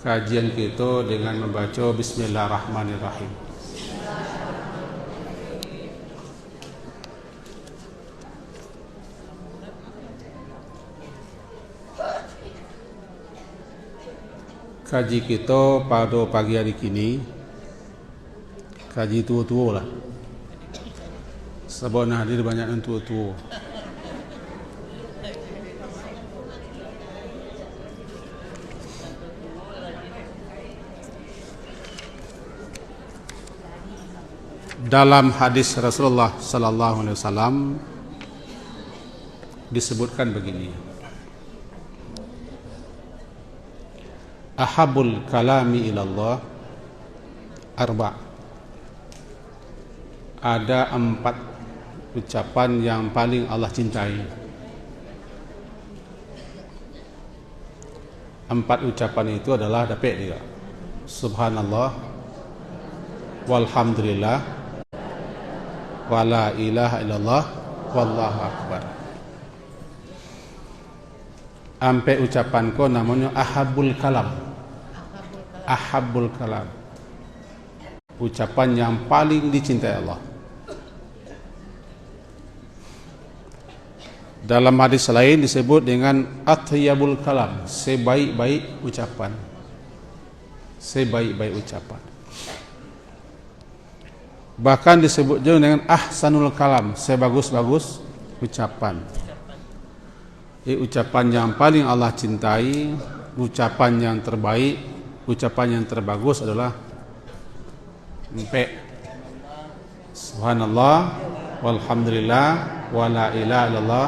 kajian kita dengan membaca Bismillahirrahmanirrahim. Kaji kita pada pagi hari kini kaji tua-tua lah, sebab nak hadir banyak yang tua-tua. Dalam hadis Rasulullah sallallahu alaihi wasallam disebutkan begini: ahabul kalami ilallah arba'. Ada 4 ucapan yang paling Allah cintai. 4 ucapan itu adalah dapat dia: subhanallah, walhamdulillah, wala ilaha illallah, wallahu akbar. Ampe ucapan ko namanya ahabul kalam. Ahabul kalam, ucapan yang paling dicintai Allah. Dalam hadis lain disebut dengan atyabul kalam, sebaik-baik ucapan. Sebaik-baik ucapan. Bahkan disebut juga dengan ahsanul kalam, sebagus-bagus ucapan. Ucapan yang paling Allah cintai, ucapan yang terbaik, ucapan yang terbagus adalah subhanallah, walhamdulillah, wala ilaha illallah.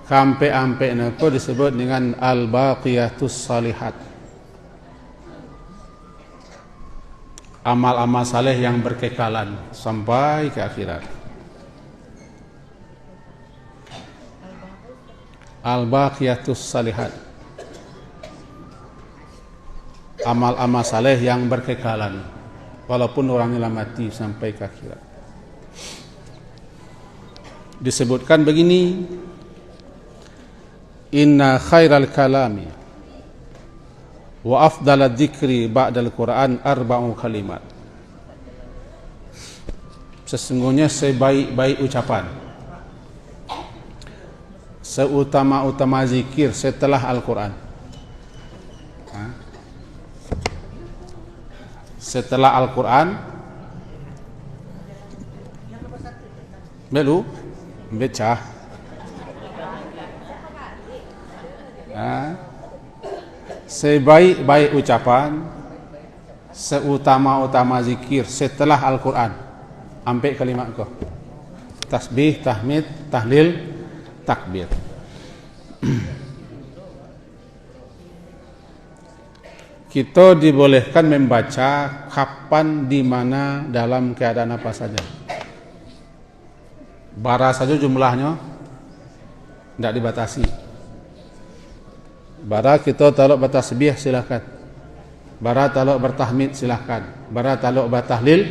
Kampe-ampe nako disebut dengan al-baqiyatus salihat, amal-amal saleh yang berkekalan sampai ke akhirat. Al-baqiyatus salihat, amal-amal saleh yang berkekalan walaupun orangnya mati sampai ke akhirat. Disebutkan begini: inna khairal kalami wa afdalad dzikri ba'dal Qur'an arba'u kalimat. Sesungguhnya sebaik-baik ucapan, seutama-utama zikir setelah Al-Quran, setelah Al-Quran belum baca sebaik-baik ucapan, seutama-utama zikir setelah Al-Quran. Ambil kalimat kau: tasbih, tahmid, tahlil, takbir. Kita dibolehkan membaca kapan, di mana, dalam keadaan apa saja. Bara saja jumlahnya tidak dibatasi. Bara kita taluk bertasbih silakan, bara taluk bertahmid silakan, bara taluk bertahlil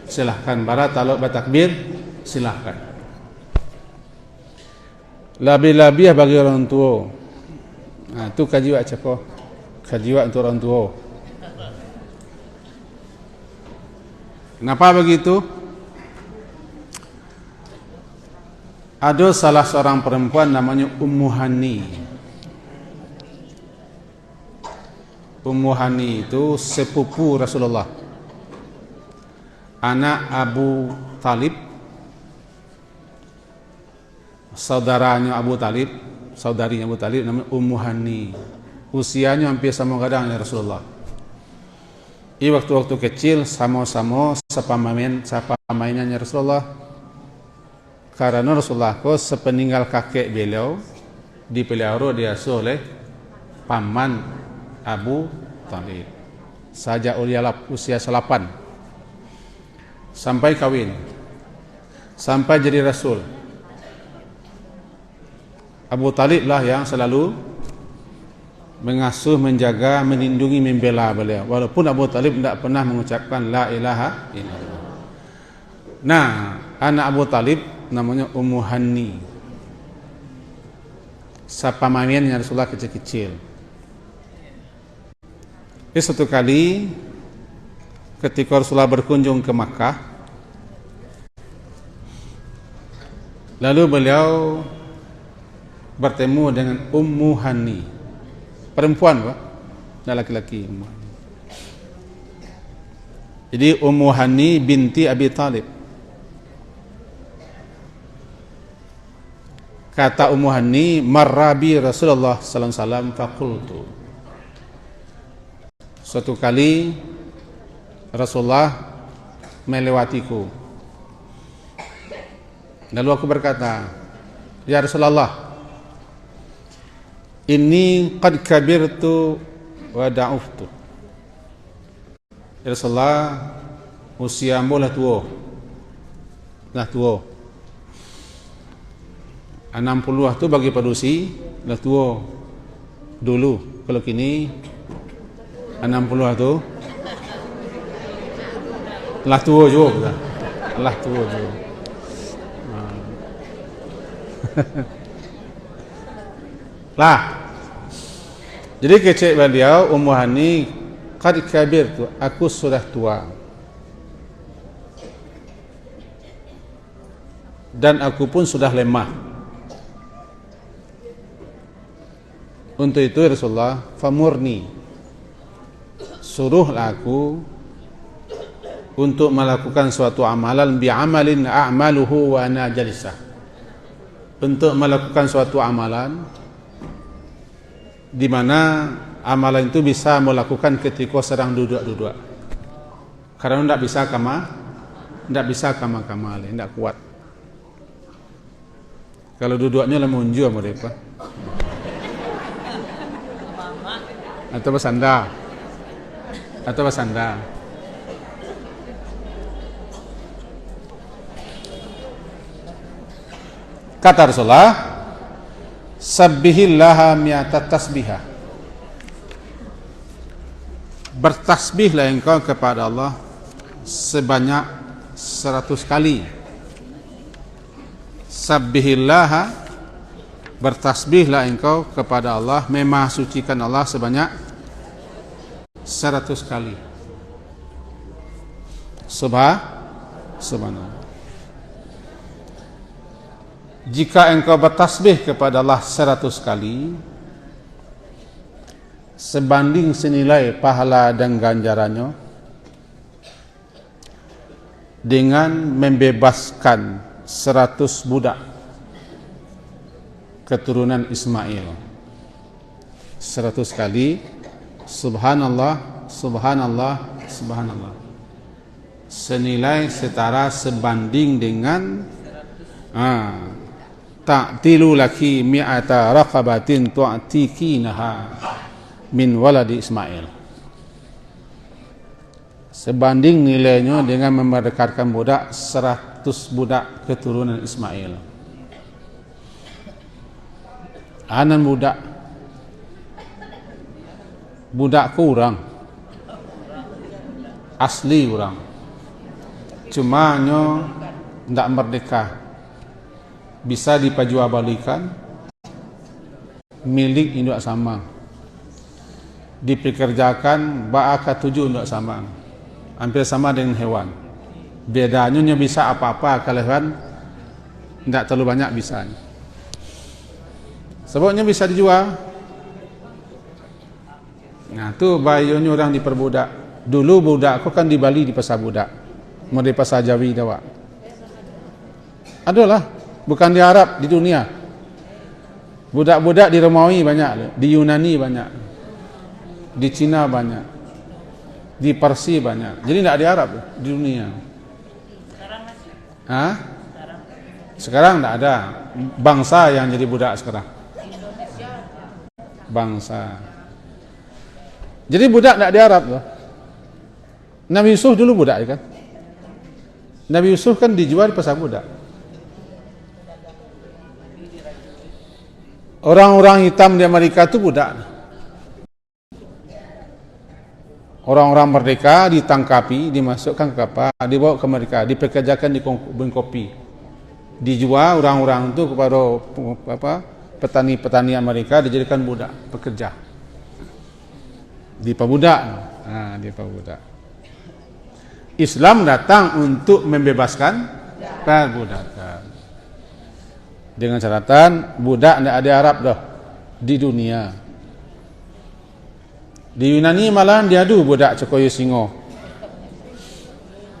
silakan, bara taluk bertakbir silakan. Lebih-lebih bagi orang tua. Itu kaji wak cakap, kaji wak untuk orang tua. Kenapa begitu? Ada salah seorang perempuan namanya Ummu Hani. Ummu Hani itu sepupu Rasulullah, anak Abu Talib, saudaranya Abu Talib, saudarinya Abu Talib, namanya Ummu Hani. Usianya hampir sama kadang dengan Rasulullah. Waktu-waktu kecil sama-sama sepamainannya Rasulullah. Karena Rasulullah ko sepeninggal kakek beliau dipelihara diasuh oleh paman Abu Talib sejak usia 8 sampai kawin, sampai jadi Rasul. Abu Talib lah yang selalu mengasuh, menjaga, melindungi, membela beliau, walaupun Abu Talib tidak pernah mengucapkan la ilaha illallah. Nah, anak Abu Talib namanya Ummu Hani, sapamainnya Rasulullah kecil-kecil. Satu kali ketika Rasulullah berkunjung ke Makkah, lalu beliau bertemu dengan Ummu Hani, perempuan Pak, dan laki-laki. Jadi Ummu Hani binti Abi Talib. Kata Ummu Hani, marrabi Rasulullah sallallahu alaihi wasallam faqultu. Suatu kali Rasulullah melewatiku. Lalu aku berkata, ya Rasulullah, inni qad kabirtu wa da'uftu. Ya Rasulullah, usiamu lah tua. Lah tua. 60 tu bagi padusi lah tua dulu. Kalau kini 60 tu lah tua juga. Lah tua juga. Lah. Jadi kecek beliau Ummu Hani, qad kabirtu, aku sudah tua. Dan aku pun sudah lemah. Untuk itu Rasulullah, famurni, suruhlah aku untuk melakukan suatu amalan bi'amalin a'maluhu wa ana jalisah. Untuk melakukan suatu amalan di mana amalan itu bisa melakukan ketika sedang duduk-duduk. Karena tidak bisa kama-kama, tidak kuat. Kalau duduknya lemunju mereka. Atau bersandar. Kata Rasulullah, sabbihillaha mi'ata tasbihah. Bertasbihlah engkau kepada Allah sebanyak 100 kali. Sabbihillaha, bertasbihlah engkau kepada Allah, memahsucikan Allah sebanyak 100 kali. Subhanallah. Jika engkau bertasbih kepada Allah 100 kali, sebanding senilai pahala dan ganjarannya dengan membebaskan 100 budak keturunan Ismail. 100 kali subhanallah, subhanallah, subhanallah, senilai setara sebanding dengan ta'tilu laki mi'ata raqabatin tu'tikinaha min waladi Ismail. Sebanding nilainya dengan memerdekakan budak 100 budak keturunan Ismail. Anan budak kurang asli orang, cuma nyo ndak merdeka, bisa dipajuabalikan milik induk sama, dipekerjakan ba'aka 7 induk sama, hampir sama dengan hewan. Bedanya nyo bisa apa-apa, kalau hewan ndak terlalu banyak bisa. Sebabnya bisa dijual. Nah, tu bayunya orang diperbudak. Dulu budak aku kan di Bali di pasar budak. Mau di pasar Jawi dah. Adalah, bukan di Arab, di dunia. Budak-budak di Romawi banyak, di Yunani banyak. Di Cina banyak. Di Parsi banyak. Jadi tidak di Arab, di dunia. Sekarang tidak ada. Bangsa yang jadi budak sekarang. Bangsa. Jadi budak tak di Arab tu. Nabi Yusuf dulu budak kan? Nabi Yusuf kan dijual di pasar budak. Orang-orang hitam di Amerika tu budak. Orang-orang merdeka ditangkapi, dimasukkan ke kapal, dibawa ke Amerika, dipekerjakan di kebun kopi. Dijual orang-orang tu kepada petani-petani Amerika, dijadikan budak, pekerja. diperbudak. Diperbudak. Islam datang untuk membebaskan perbudakan. Dengan catatan budak tidak ada Arab dah di dunia. Di Yunani malah diadu budak Cokoyo Singo.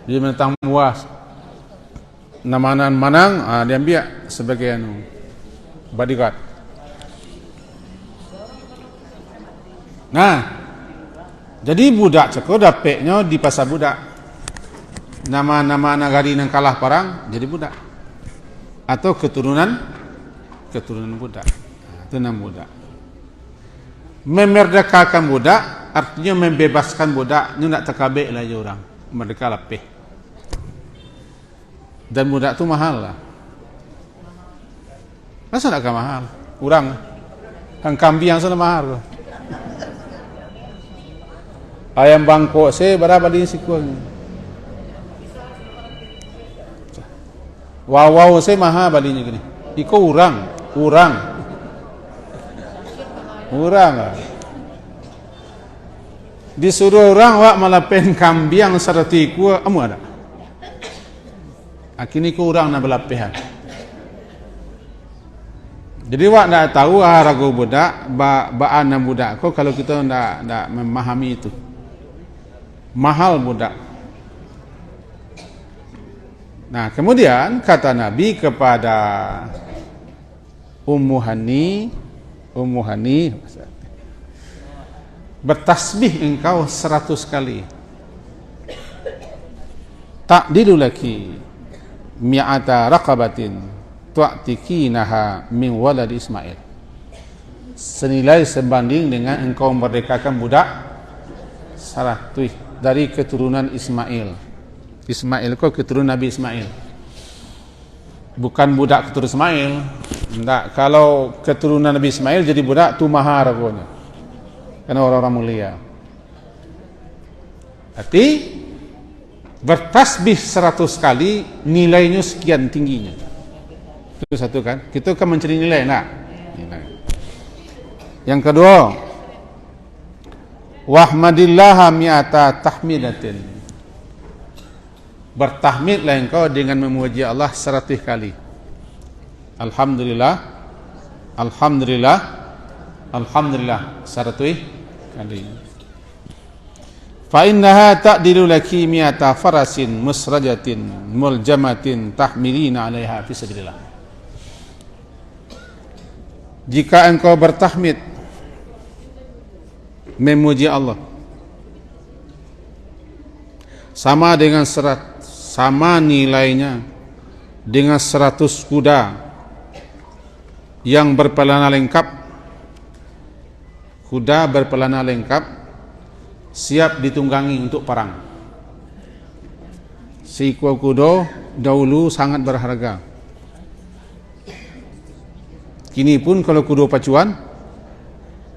Dia menentang muas. Namanan manang, dia ambil sebagai bodyguard. Nah, jadi budak Ceko dapetnya di pasar budak. Nama-nama nagari yang kalah perang jadi budak. Atau keturunan budak. Itu nama budak. Memerdekakan budak artinya membebaskan budak. Ini nak terkabik lah je orang. Merdeka lapih. Dan budak tu mahal lah. Masa nak mahal? Orang hang kambing yang sana mahal. Ayam bangkok saya berapa di sikun. Wow saya mahal balinya gini. Iko urang. Lah. Disuruh orang wak malah pen kambing serati ku amu ada. Akini ku urang na belapehan. Jadi wak nak tahu ragu budak, baan budak ko kalau kita ndak memahami itu. Mahal budak. Nah, kemudian kata Nabi kepada Ummu Hani, bertasbih engkau 100 kali. Ta'dilu laki mi'ata raqabatin tu'tikinaha min walad Ismail. Senilai sebanding dengan engkau merdekakan budak 100 dari keturunan Ismail. Ismail kau keturunan Nabi Ismail. Bukan budak keturunan Ismail. Tidak. Kalau keturunan Nabi Ismail jadi budak tu mahar pokoknya. Karena orang-orang mulia. Berarti bertasbih 100 kali nilainya sekian tingginya. Itu satu kan. Kita kan mencari nilai nak. Nilai. Yang kedua, wahmadillaha mi'ata tahmidatin. Bertahmidlah engkau dengan memuji Allah 100 kali. Alhamdulillah 100 kali. Fa innaha ta'dilu laki mi'ata farasin musrajatin muljamatin tahmilina 'alaiha fi sabilillah. Jika engkau bertahmid memuji Allah sama nilainya dengan 100 kuda yang berpelana lengkap. Kuda berpelana lengkap siap ditunggangi untuk perang. Seekor kuda dahulu sangat berharga. Kini pun kalau kuda pacuan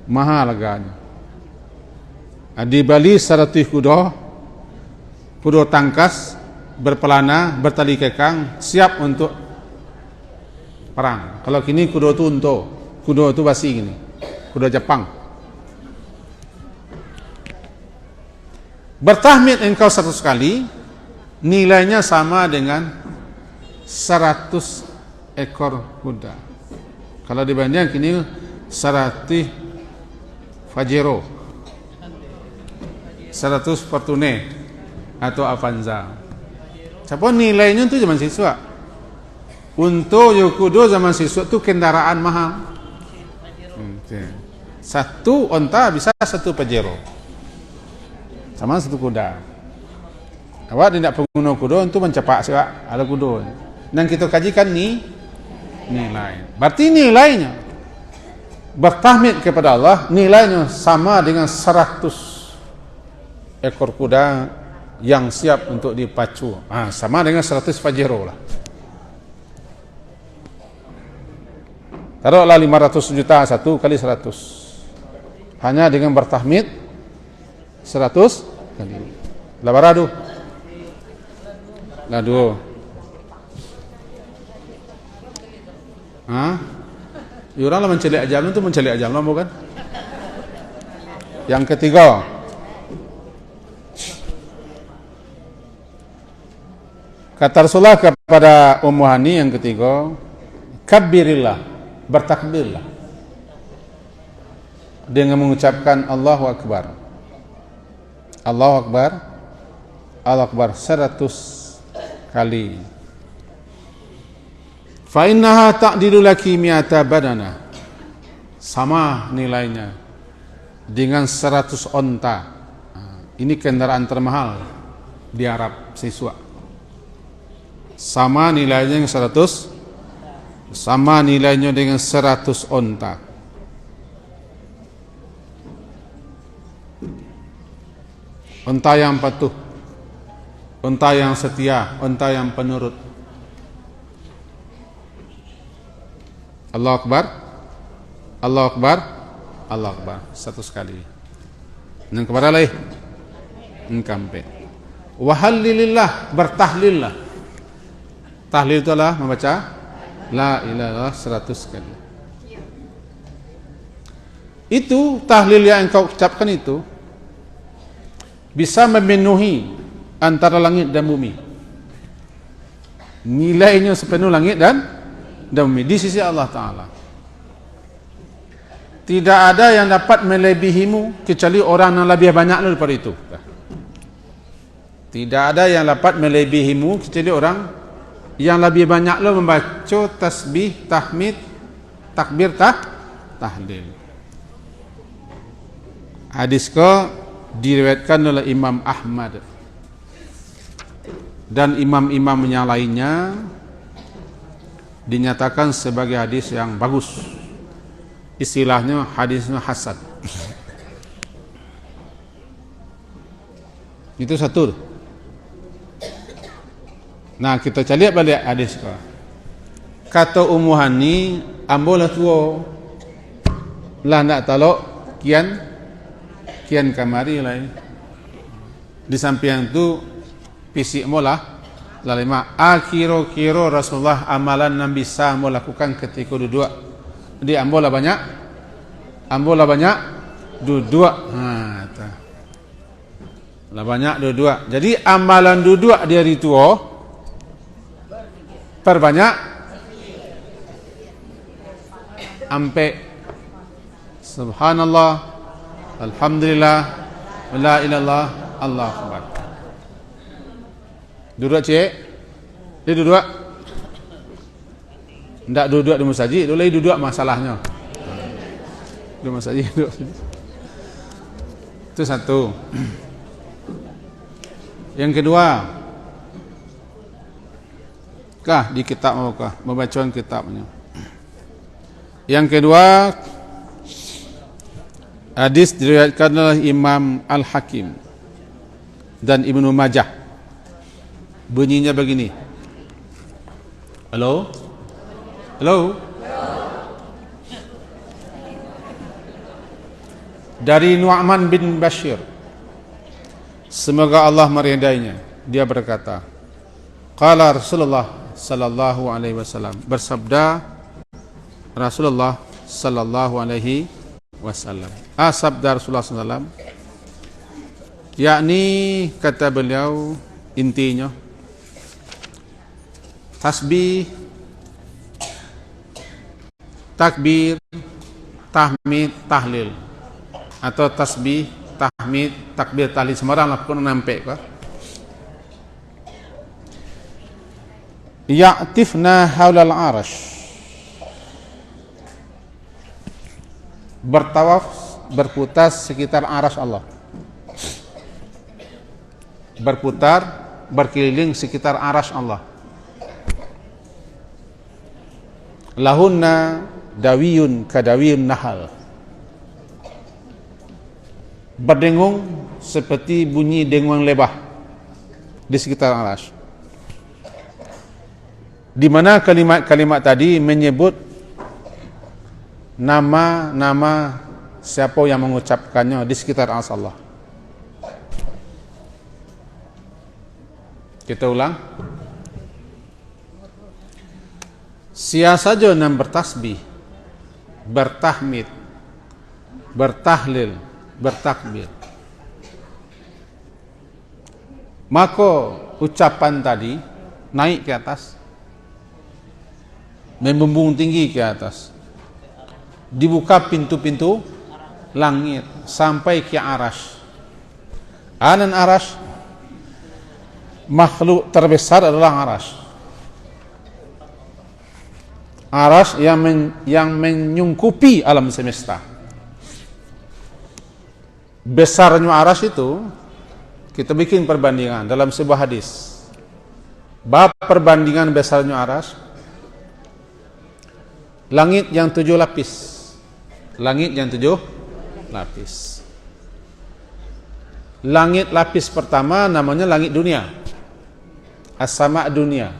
mahal harganya. Di Bali 100 kuda tangkas berpelana, bertali kekang, siap untuk perang. Kalau kini kuda tu unta, kuda tu basi gini, kuda Jepang. Bertahmid engkau 100 kali, nilainya sama dengan 100 ekor kuda. Kalau dibanding kini 100 Pajero, 100 Fortuner atau Avanza. Siapa nilainya tu zaman siswa. Untuk Yokudo zaman siswa tu kendaraan mahal. Satu onta bisa 1 Pajero. Sama 1 kuda. Awak tidak pengguna kuda untuk mencepak siapa ada kuda. Dan kita kajikan nilai. Berarti nilainya bertahmid kepada Allah nilainya sama dengan 100 ekor kuda yang siap untuk dipacu. Sama dengan 100 Pajero lah. Taruhlah 500 juta satu kali 100. Hanya dengan bertahmid 100 kali. Labaradu. Ladu. Orang lah mencari ajam itu mencari ajam lah bukan? Yang ketiga, kata Rasulullah kepada Ummu Hani yang ketiga, kabbirillah, bertakbirlah dengan mengucapkan Allahu Akbar. Allahu Akbar, Allahu Akbar 100 kali. Fa innaha ta'dilu laki mi'ata badana. Sama nilainya dengan 100 onta. Ini kendaraan termahal di Arab, siswa. Sama nilainya dengan 100, sama nilainya dengan 100 onta. Onta yang patuh, onta yang setia, onta yang penurut. Allahu Akbar, Allahu Akbar, Allahu Akbar 100 kali. Yang kepada lain, engkampe. Wahalilillah, bertahlillah. Tahlil itu adalah membaca la ilaha illallah 100 kali. Itu tahlil yang engkau ucapkan itu bisa memenuhi antara langit dan bumi. Nilainya sepenuh langit dan bumi di sisi Allah Ta'ala. Tidak ada yang dapat melebihimu kecuali orang yang lebih banyak daripada itu. Tidak ada yang dapat melebihimu kecuali orang yang lebih banyak lo membaca tasbih, tahmid, takbir, tahlil. Hadis ke diriwayatkan oleh Imam Ahmad dan imam-imam yang lainnya, dinyatakan sebagai hadis yang bagus. Istilahnya hadisnya hasan. Itu satu. Nah, kita cari balik hadis ke. Kata Ummu Hani, ambolah tua lah nak talok kian kamari lah. Di samping itu pisik mola lalima kiro Rasulullah amalan yang bisa mau lakukan ketika duduk. Jadi ambolah banyak duduk. Lah banyak duduk. Jadi amalan duduk di hari tua perbanyak ampe subhanallah, alhamdulillah, la ilallah, Allahu Akbar. Duduk cik, dia duduk. Tidak duduk di masjid, dia duduk masalahnya. Di masjid duduk. Itu satu. Yang kedua, di kitab maukah membacaan kitabnya. Yang kedua, hadis diriwayatkan oleh Imam Al-Hakim dan Ibnu Majah. Bunyinya begini. Halo? Dari Nu'man bin Bashir, semoga Allah meridainya, dia berkata, qala Rasulullah sallallahu alaihi wasallam, bersabda Rasulullah sallallahu alaihi wasallam. Sabda Rasulullah sallallahu alaihi wasallam, yakni kata beliau, intinya tasbih, takbir, tahmid, tahlil, atau tasbih, tahmid, takbir, tahlil, sembarang lah pun nampak kah? Ya'tifna haulal arash, bertawaf, berputar sekitar arash Allah, berputar, berkeliling sekitar arash Allah. Lahunna dawiyun kadawiyun nahal, berdengung seperti bunyi dengung lebah di sekitar arash. Di mana kalimat-kalimat tadi menyebut nama-nama siapa yang mengucapkannya di sekitar arash Allah. Kita ulang. Siapa saja yang bertasbih, bertahmid, bertahlil, bertakbir. Maka ucapan tadi naik ke atas, membumbung tinggi ke atas, dibuka pintu-pintu langit sampai ke arash. Anan arash, makhluk terbesar adalah arash. Arash yang menyungkupi alam semesta. Besarnya arash itu kita bikin perbandingan dalam sebuah hadis. Bab perbandingan besarnya arash. Langit yang 7 lapis. Langit yang 7 lapis. Langit lapis pertama namanya langit dunia. As-sama' dunia.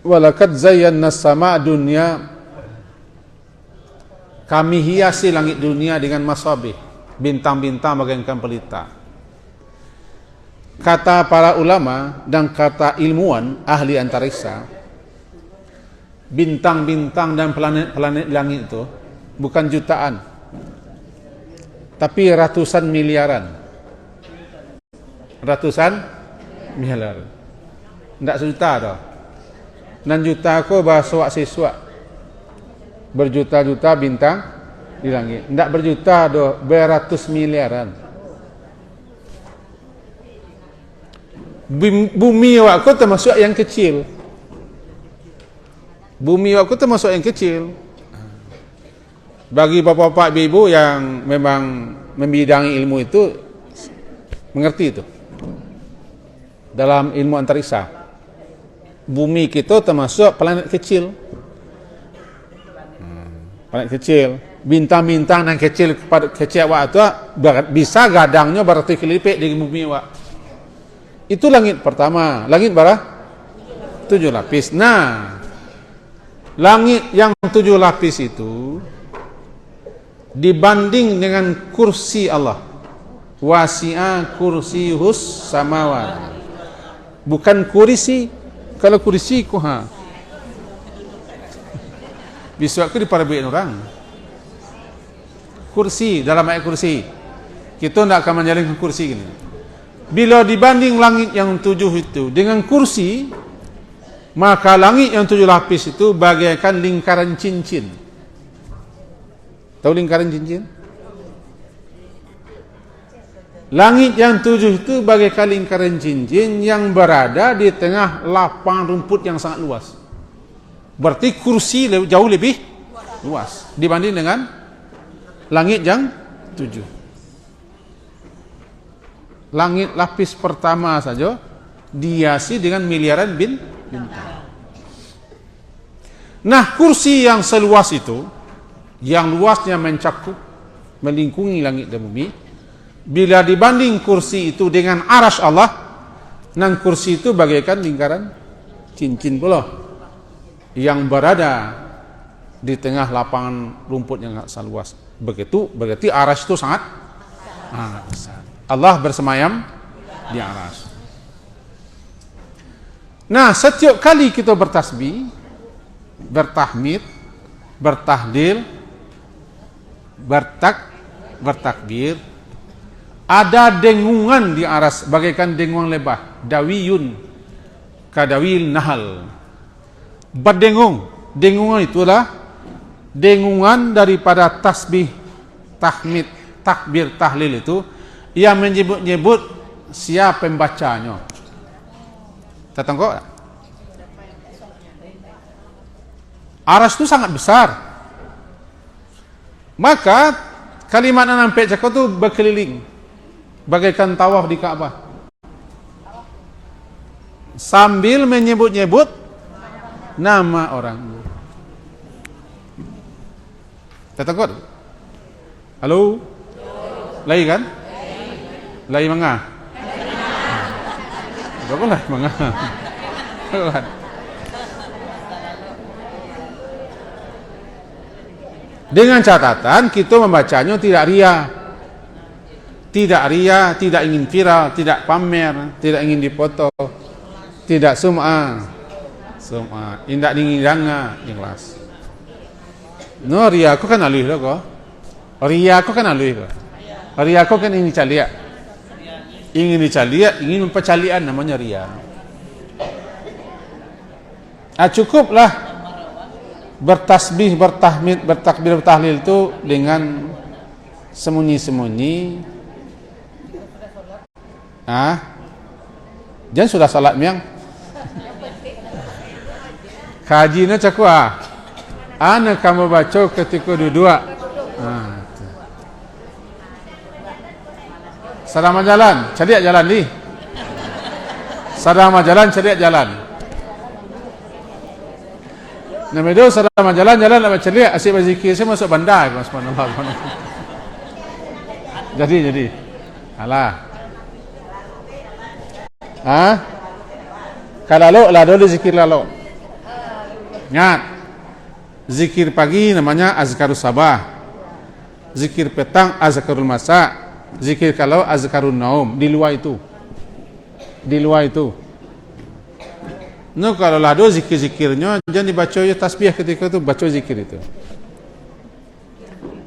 Walakad zayyana as-sama' dunia. Kami hiasi langit dunia dengan masabih, bintang-bintang bagaikan pelita. Kata para ulama dan kata ilmuwan ahli antariksa, bintang-bintang dan planet-planet langit itu bukan jutaan, tapi ratusan miliaran. Ratusan miliaran. Tidak sejuta dah. 6 juta aku bahasa wak siswa. Berjuta-juta bintang di langit. Tidak berjuta dah, beratus miliaran. Bumi waktu termasuk yang kecil. Bumi waktu termasuk yang kecil. Bagi bapak-bapak ibu yang memang membidangi ilmu itu, mengerti itu. Dalam ilmu antariksa, bumi kita termasuk planet kecil. Planet kecil. Bintang-bintang yang kecil kecil waktu bisa gadangnya berarti-lipik di bumi wak. Itu langit pertama. Langit berapa? 7 lapis. Nah, langit yang 7 lapis itu dibanding dengan kursi Allah. Wasi'a kursiyus samawat. Bukan kursi. Kalau kursi kuha. Bisa aku diparabaikan orang. Kursi, dalam ayat kursi. Kita tidak akan menjalankan kursi gini. Bila dibanding langit yang 7 itu dengan kursi, maka langit yang 7 lapis itu bagaikan lingkaran cincin. Tahu lingkaran cincin? Langit yang 7 itu bagaikan lingkaran cincin yang berada di tengah lapang rumput yang sangat luas. Berarti kursi jauh lebih luas dibanding dengan langit yang 7. Langit lapis pertama saja dihiasi dengan miliaran bintang. Nah, kursi yang seluas itu, yang luasnya mencakup, melingkungi langit dan bumi, bila dibanding kursi itu dengan arash Allah, nan kursi itu bagaikan lingkaran cincin pula yang berada di tengah lapangan rumput yang sangat luas. Begitu, berarti arash itu sangat besar. Allah bersemayam di arash. Nah, setiap kali kita bertasbih, bertahmid, bertahlil, bertakbir, ada dengungan di arash bagaikan dengungan lebah, dawiyun kadawil nahal. Berdengung. Dengungan itulah dengungan daripada tasbih, tahmid, takbir, tahlil itu yang menyebut-nyebut siapa pembacanya. Tetangkok? Arash itu sangat besar. Maka kalimat yang sampai cakap itu berkeliling bagaikan tawaf di Ka'bah. Sambil menyebut-nyebut nama orang. Tetangkok? Halo? Lagi kan? Lagi mangga? Berapa lah mangga? Dengan catatan kita membacanya tidak ria. Tidak ria, tidak ingin viral, tidak pamer, tidak ingin dipoto, tidak sum'ah. Sum'ah, tidak ingin danga, ikhlas. No ria aku kan alih lah kok. Ria ko kan alui ko. Ria ko kan ingin calia. Ingin dicalia, ingin mempercalian namanya ria. Cukuplah bertasbih, bertahmid, bertakbir, bertahlil itu dengan sembunyi-sembunyi. Jangan sudah salat miang. Kajinya cakap ana kamu baca ketika duduk. Sadama jalan, cari jalan ni. Sadama jalan, cari jalan. Nama itu sadama jalan nak cari asyik berzikir saya masuk bandar, subhanallah. Jadi. Alah. Kalau lah dulu zikir lalu. Ingat. Zikir pagi namanya azkarus sabah. Zikir petang azkarul masa. Zikir kalau azkarun naum. Di luar itu. No, kalau lah dulu zikir-zikirnya jangan dibaca ya tasbih ketika itu baca zikir itu.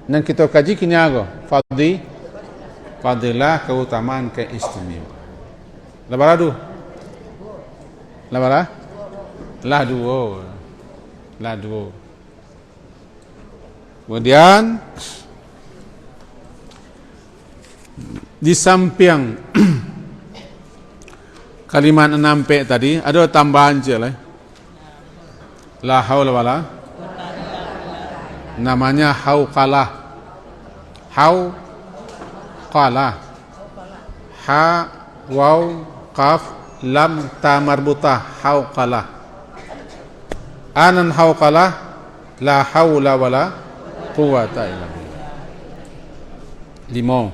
Dan kita kaji kini ago. Fadilah keutamaan keistimewaan. Labaradu. Labara? Ladu. Kemudian di samping kalimat 6P tadi ada tambahan je lah. La haula wala. Namanya hauqalah. Ha waw qaf lam ta marbutah hauqalah. Anan hauqalah la haula wala quwata illa billah. 5.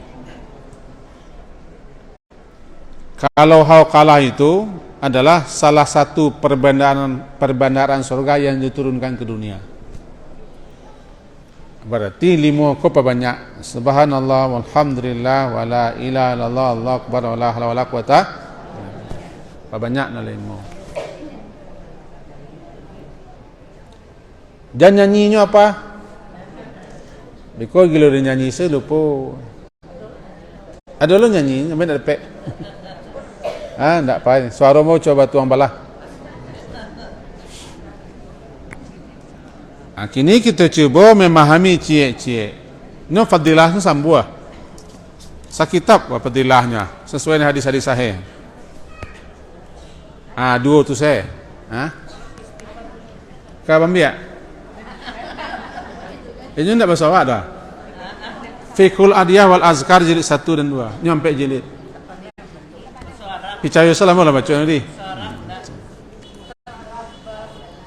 Kalau hauqalah itu adalah salah satu perbandaran surga yang diturunkan ke dunia. Berarti 5 ko banyak. Subhanallah walhamdulillah wala ilaha illallah Allahu akbar wala haula wala quwata. Banyak na 5. Dan nyanyinya apa? Biko gila dia nyanyi selupa. Ada lo nyanyi, sampai nak dapat. Tak apa. Suara mau coba tuang balah. Kini kita cuba memahami cie-cie. Ini fadilah itu sambuah. Sakitab fadilahnya sesuai dengan hadis-hadis sahih. 2 tu saya. Kau ambil? Ini tidak bahasa awak dah. Fiqhul adiyah wal azkar jilid 1 dan 2. Nyampe jilid. Percaya salam lah baca nanti.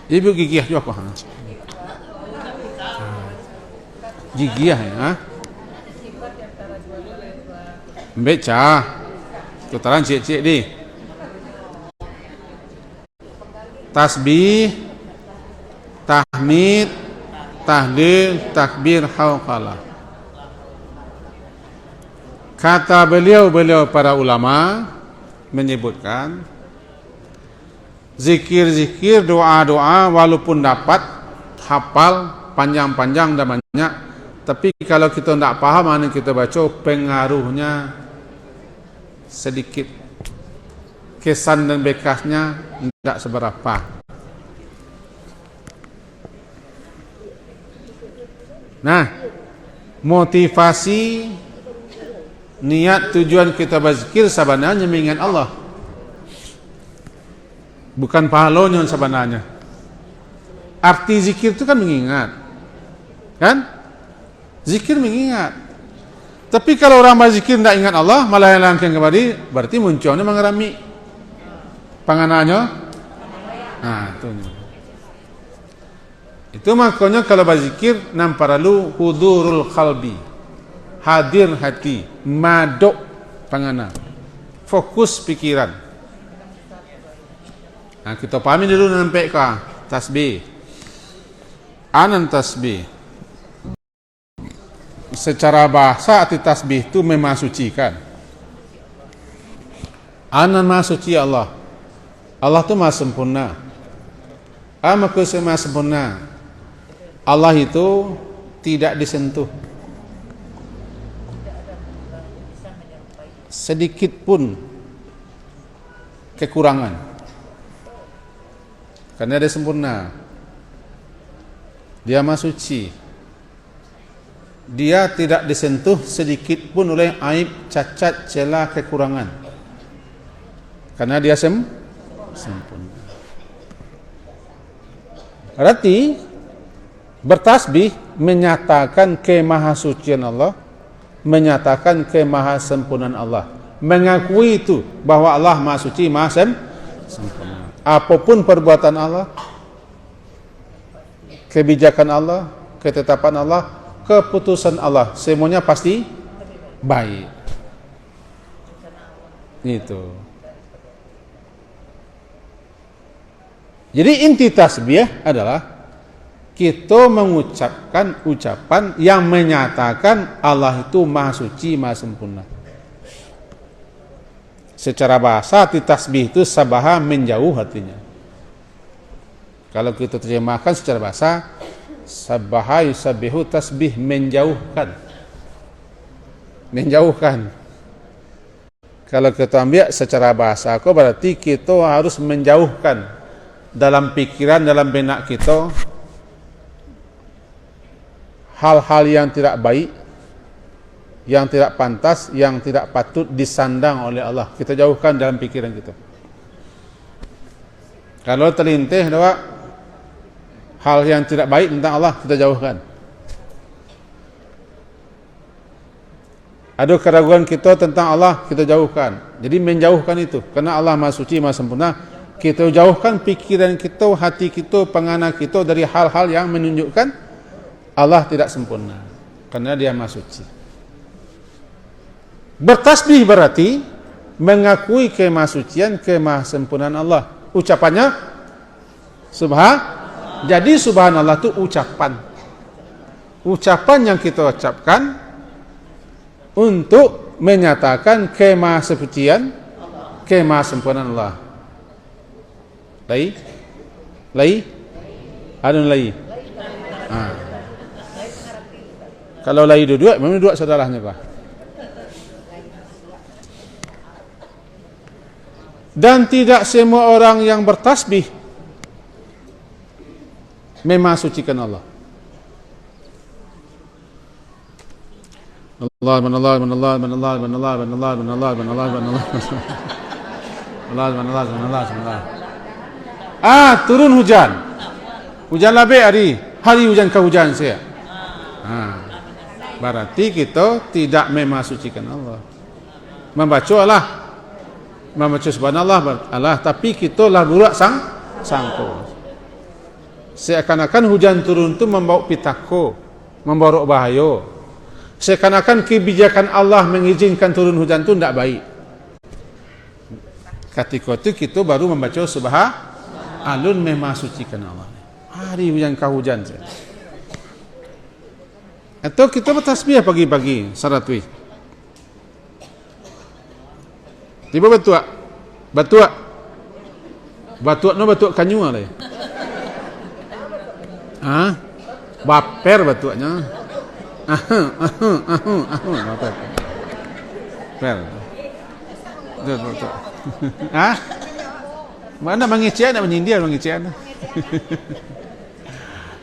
Ibu gigih juga kok. Gigih Baca. Kutaran cik-cik di. Tasbih, tahmid, tahlil, takbir, hauqalah. Kata beliau para ulama menyebutkan zikir-zikir, doa-doa walaupun dapat hafal panjang-panjang dan banyak, tapi kalau kita tidak paham mana kita baca, pengaruhnya sedikit, kesan dan bekasnya tidak seberapa. Nah, motivasi niat tujuan kita berzikir sebenarnya mengingat Allah, bukan pahalanya sebenarnya. Arti zikir itu kan mengingat, kan? Zikir mengingat. Tapi kalau orang berzikir tidak ingat Allah, malah yang langkah kembali, berarti munculnya mengerami panganannya. Itu makanya kalau berzikir nam perlu hudurul qalbi, hadir hati, madok pangana, fokus pikiran. Kita pahami dulu sampai ke tasbih. Anan tasbih secara bahasa arti tasbih itu memasucikan. Anan maha suci Allah. Allah itu maha sempurna. Maka maha sempurna. Allah itu tidak disentuh. sedikit pun kekurangan, karena dia sempurna, dia maha suci, dia tidak disentuh sedikit pun oleh aib, cacat, celah, kekurangan, karena dia sempurna. Berarti bertasbih menyatakan kemahasucian Allah, menyatakan kemahasempurnaan Allah, mengakui itu bahwa Allah maha suci, maha sempurna. Apapun perbuatan Allah, kebijakan Allah, ketetapan Allah, keputusan Allah, semuanya pasti baik. Itu. Jadi inti tasbih adalah kita mengucapkan ucapan yang menyatakan Allah itu maha suci, maha sempurna. Secara bahasa arti tasbih itu sabaha, menjauh artinya. Kalau kita terjemahkan secara bahasa, sabaha yusabbihu, tasbih menjauhkan. Menjauhkan. Kalau kita ambil secara bahasa aku, berarti kita harus menjauhkan dalam pikiran, dalam benak kita hal-hal yang tidak baik, yang tidak pantas, yang tidak patut disandang oleh Allah. Kita jauhkan dalam pikiran kita. Kalau terlintih bahwa hal yang tidak baik tentang Allah, kita jauhkan. Ada keraguan kita tentang Allah, kita jauhkan. Jadi menjauhkan itu, karena Allah maha suci, maha sempurna. Kita jauhkan pikiran kita, hati kita, penghana kita dari hal-hal yang menunjukkan Allah tidak sempurna, karena dia maha suci. Bertasbih berarti mengakui kemahasucian, kemahasempurnaan Allah. Ucapannya jadi subhanallah itu ucapan. Ucapan yang kita ucapkan untuk menyatakan kemahasucian, kemahasempurnaan Allah. Lai? Adun lai? Kalau lai dua, memang dua saudaranya kah? Dan tidak semua orang yang bertasbih memasucikan Allah. Turun hujan. Hujan labih hari hujan kehujan saya. Berarti kita tidak memasucikan Allah. Membaca subhanallah Allah, tapi kita lah burak sangko. Seakan-akan hujan turun itu membawa pitako, membawa bahaya. Seakan-akan kebijakan Allah mengizinkan turun hujan itu tidak baik. Ketika itu kita baru membaca subhanallah, memasucikan Allah. Hari hujan kehujan saya. Atau kita bertasbih pagi-pagi saratwi. Tiba batuak no batuak kanyu lah. Baper batuaknya. Baper. Betul. Mana mengecean nak menyindir mengecean.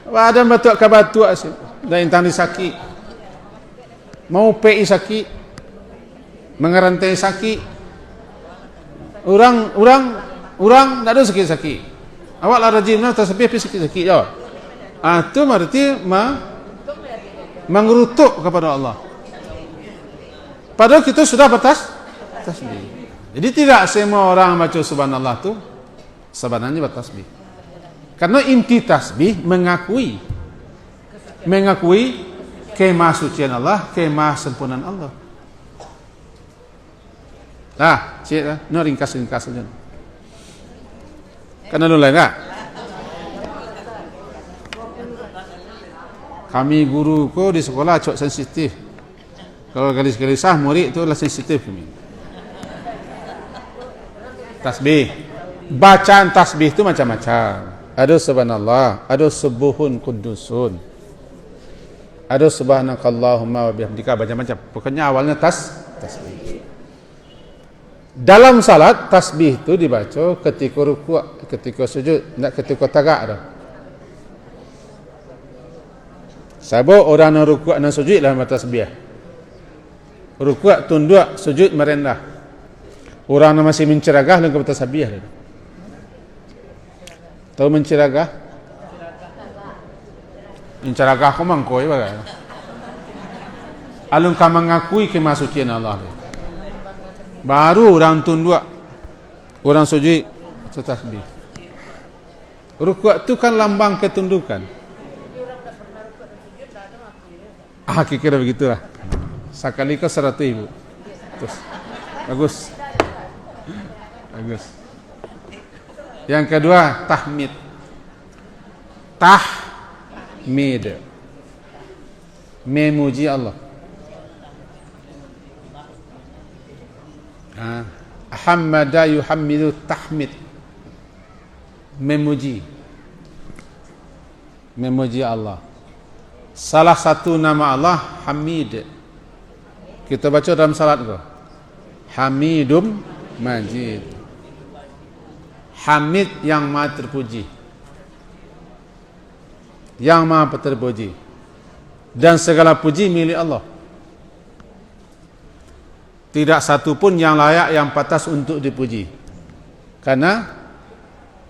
Wadan batuak ke batuak sih. Dan intang disaki. Mau pei saki. Mengerantai saki. Orang tak ada sakit-sakit. Awak lah rajin nak tasbih tapi sakit-sakit je. Itu berarti mengerutuk kepada Allah. Padahal kita sudah bertasbih. Jadi tidak semua orang baca subhanallah tu sebenarnya bertasbih. Karena inti tasbih mengakui kemahasucian Allah, kemahasempurnaan Allah. Cik lah. No, ringkas saja. Karena dulu enggak? Kami guru ko di sekolah cok sensitif. Kalau garis-garisah murid itu lah sensitif kami. Tasbih. Bacaan tasbih itu macam-macam. Ada subhanallah, ada subuhun kudusun. Ada subhanakallahumma wa bihamdika, macam-macam. Pokoknya awalnya tasbih. Dalam salat tasbih itu dibaca ketika rukuk, ketika sujud, tidak ketika tagak dah. Sebab orang yang rukuk dan sujud dalam tasbih. Rukuk tunduk, sujud merendah. Orang yang masih menceragah dalam tasbih. Tahu menceragah? Menceragah kau mangkoi bagai. Alun kau mengakui kemasucian Allah. Baru orang tunduk, orang sujud tasbih. Rukuk itu kan lambang ketundukan. Kira-kira begitulah. Sekali ke 100,000. Terus. Bagus. Bagus. Yang kedua, tahmid. Tahmid. Memuji Allah. Hamada yuhammidu tahmid. Memuji. Memuji Allah. Salah satu nama Allah Hamid. Kita baca dalam salat ke? Hamidum Majid. Hamid yang maha terpuji. Yang maha terpuji. Dan segala puji milik Allah. Tidak satu pun yang layak, yang pantas untuk dipuji. Karena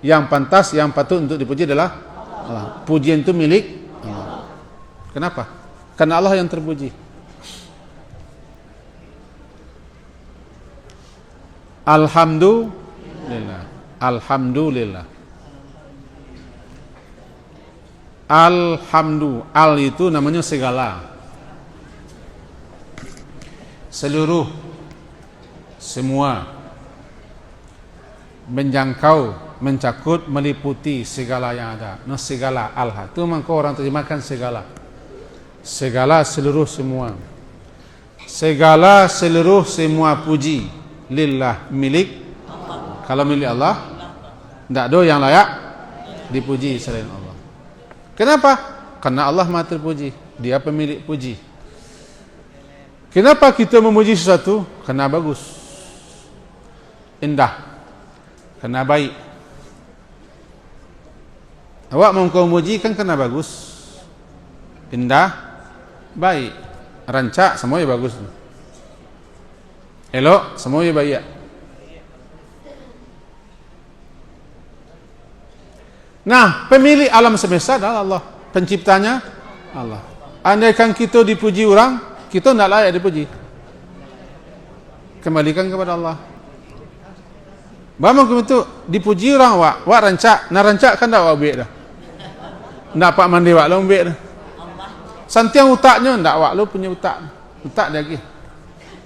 yang pantas, yang patut untuk dipuji adalah Allah. Pujian itu milik Allah. Kenapa? Karena Allah yang terpuji. Alhamdulillah. Alhamdulillah. Al itu namanya segala. Seluruh, semua, menjangkau, mencakup, meliputi segala yang ada. Nah, segala al itu maka orang terjemahkan segala. Segala, seluruh, semua. Segala, seluruh, semua puji lillah, milik Allah. Kalau milik Allah, tidak ada yang layak dipuji selain Allah. Kenapa? Karena Allah maha terpuji. Dia pemilik puji. Kenapa kita memuji sesuatu? Karena bagus, indah, karena baik. Awak mau kau memuji kan karena bagus, indah, baik, rancak, semuanya bagus, elok, semuanya baik. Nah, pemilik alam semesta adalah Allah, penciptanya Allah. Andaikan kita dipuji orang, kita tidak layak dipuji. Kembalikan kepada Allah. Bagaimana itu dipuji orang, wak rancak, nak rancak kan tak wak ambil dah. Nak pak mandi wak lo ambil dah. Santiang utaknya tak wak lo punya utak dia lagi.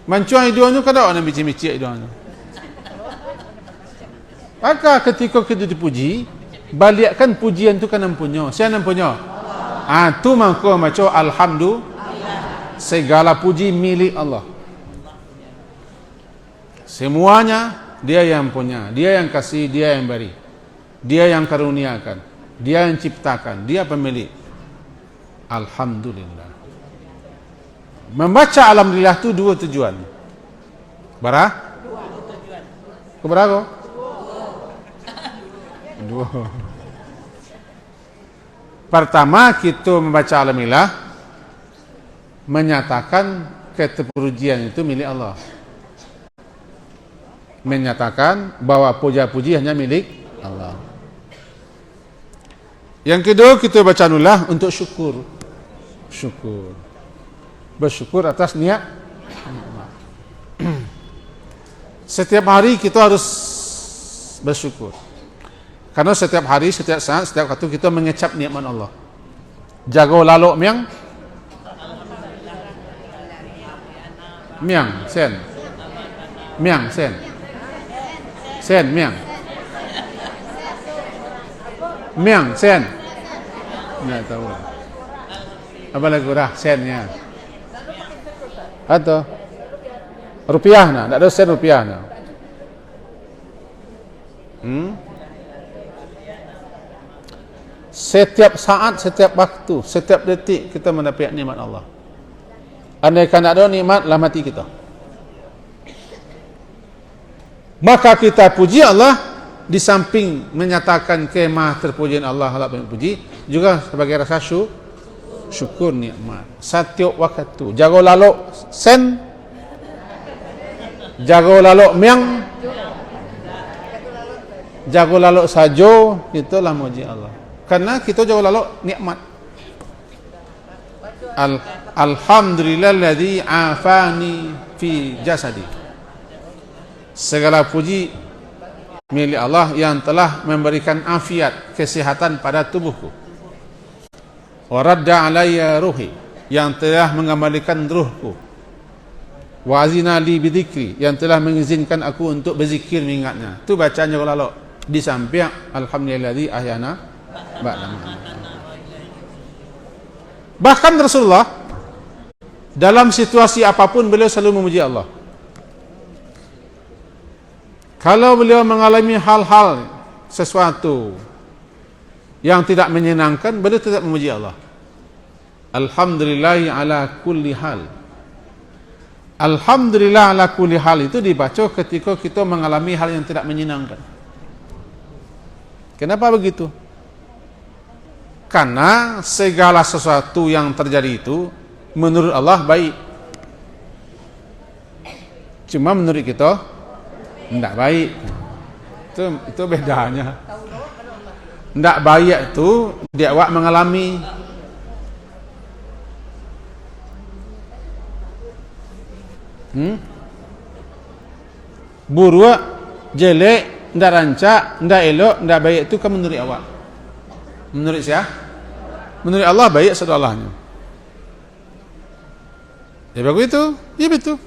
Mancuang hidungnya kan tak wak nak bicik-bicik hidungnya. Maka ketika kita dipuji, balikkan pujian itu kan nampunya. Siapa nampunya? Tu maka macam alhamdulillah. Segala puji milik Allah. Semuanya Dia yang punya, Dia yang kasih, Dia yang beri, Dia yang karuniakan, Dia yang ciptakan, Dia pemilik. Alhamdulillah. Membaca alhamdulillah itu dua tujuan. Keberapa? Dua. Pertama, kita membaca alhamdulillah menyatakan keterpujian itu milik Allah. Menyatakan bahwa puja-puji hanya milik Allah. Yang kedua, kita baca alhamdulillah untuk syukur. Bersyukur atas niat. Setiap hari kita harus bersyukur. Karena setiap hari, setiap saat, setiap waktu kita mengecap nikmat Allah. Jago lalok miang sen. Miang sen. Sen miang. Miang sen. Enggak tahu. Apa lagi dah sennya? Atau rupiah nah, enggak ada sen rupiah nah. Setiap saat, setiap waktu, setiap detik kita mendapat nikmat Allah. Andaikan tak ada nikmat, lah mati kita. Maka kita puji Allah, di samping menyatakan kemah terpujian Allah, Allah puji, juga sebagai rasa syukur nikmat. Setiap waktu jago lalu sen, jago lalu miang, jago lalu sajo, itulah muji Allah. Karena kita jago lalu nikmat. Alhamdulillahilladzi afani fi jasadi. Segala puji milik Allah yang telah memberikan afiat, kesihatan pada tubuhku. Wa radda alayya ruhi, yang telah mengembalikan ruhku. Wa azina li bidzikri, yang telah mengizinkan aku untuk berzikir mengingatnya. Itu bacanya kalau di samping alhamdulilladzi ahyana ba'da. Bahkan Rasulullah dalam situasi apapun beliau selalu memuji Allah. Kalau beliau mengalami hal-hal sesuatu yang tidak menyenangkan, beliau tetap memuji Allah. Alhamdulillahi ala kulli hal. Alhamdulillah ala kulli hal itu dibaca ketika kita mengalami hal yang tidak menyenangkan. Kenapa begitu? Karena segala sesuatu yang terjadi itu menurut Allah baik. Cuma menurut kita tidak baik. Itu bedanya. Tidak baik itu dia awak mengalami. Buruk, jelek, tidak rancak, tidak elok, tidak baik itu kan menurut awak. Menurut siapa? Menurut Allah baik sedalahnya. Ya begitu, ya betul.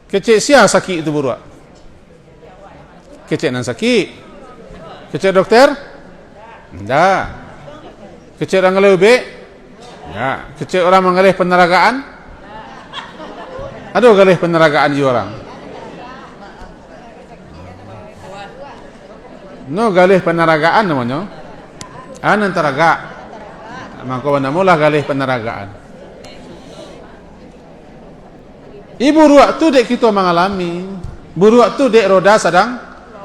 Kecik siapa sakit itu buruk? Kecik nan sakit. Kecik dokter? Tidak. Kecik orang ngelih ubik? Tidak. Kecik orang mengelih peneragaan? Ada ngelih peneragaan di orang? No, galih peneragaan namanya. Antaraga. Maka namulah galih peneragaan. Ibu ruak tu dek kita mengalami. Buruak tu dek roda sedang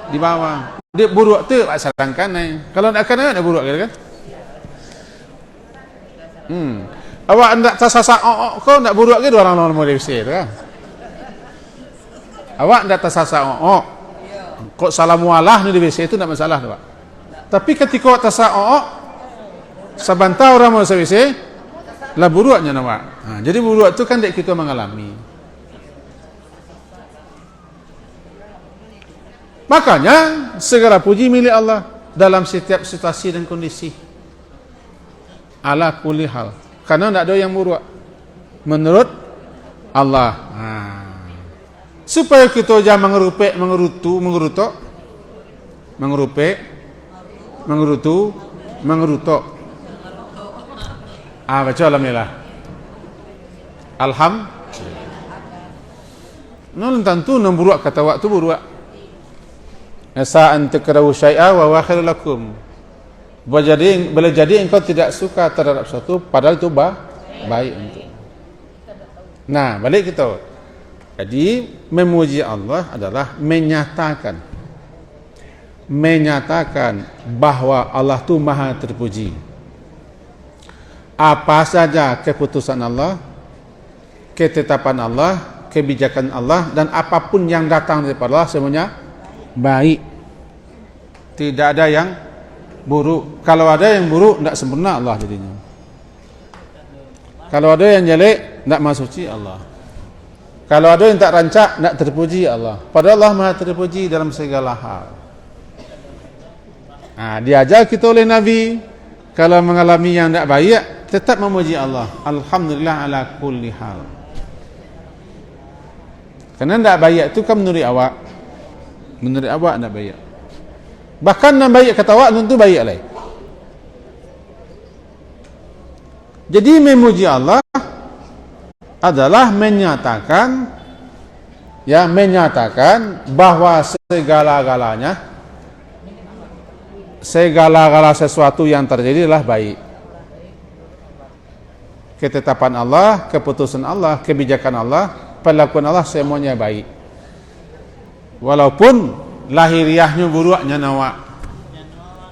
di bawah. Dek buruak tu sedang kanan. Kalau nak kanan ada buruak kan? Awak nak tersasak kau nak buruak ke dua orang normal diusir kan? Awak nak tersasak kok salam walah ni di WC itu tak masalah tu Pak. Tapi ketika tersasak sabantau orang mau WC lah buruaknya nama. Jadi buruak tu kan dek kita mengalami. Makanya segala puji milik Allah dalam setiap situasi dan kondisi. Ala kulli hal. Karena tidak ada yang buruk menurut Allah. Supaya kita jangan mengerupek, mengerutuk. Baca alhamdulillah. Alhamdulillah. Tentu nak buruk kata waktu buruk. Asa an takrahu syai'a wa huwa khairul lakum. Boleh jadi engkau tidak suka terhadap sesuatu padahal itu baik untuk. Nah, balik kita. Jadi memuji Allah adalah menyatakan bahwa Allah itu Maha terpuji. Apa saja keputusan Allah, ketetapan Allah, kebijakan Allah dan apapun yang datang daripada Allah semuanya baik. Tidak ada yang buruk. Kalau ada yang buruk tidak sempurna Allah jadinya. Kalau ada yang jelek tidak maha suci Allah. Kalau ada yang tak rancak tidak terpuji Allah. Padahal Allah Maha terpuji dalam segala hal. Diajar kita oleh Nabi, kalau mengalami yang tidak baik tetap memuji Allah. Alhamdulillah ala kulli hal. Karena tidak baik itu kan menurut awak. Menurut awak tidak baik. Bahkan yang baik kata awak tentu baik lah. Jadi memuji Allah adalah menyatakan bahwa segala sesuatu yang terjadi adalah baik. Ketetapan Allah, keputusan Allah, kebijakan Allah perlakuan Allah semuanya baik. Walaupun lahiriahnya buruknya nawak,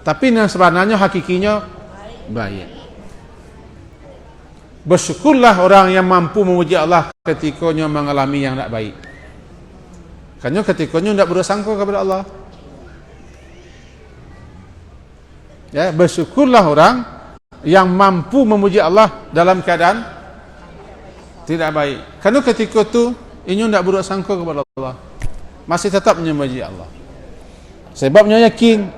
tapi yang sebenarnya hakikinya baik. Bersyukurlah orang yang mampu memuji Allah ketikanya mengalami yang tak baik. Karena ketikanya tidak bersangka kepada Allah. Ya, bersyukurlah orang yang mampu memuji Allah dalam keadaan tidak baik. Karena ketika itu ini tidak bersangka kepada Allah, masih tetap memuji Allah. Sebabnya yakin,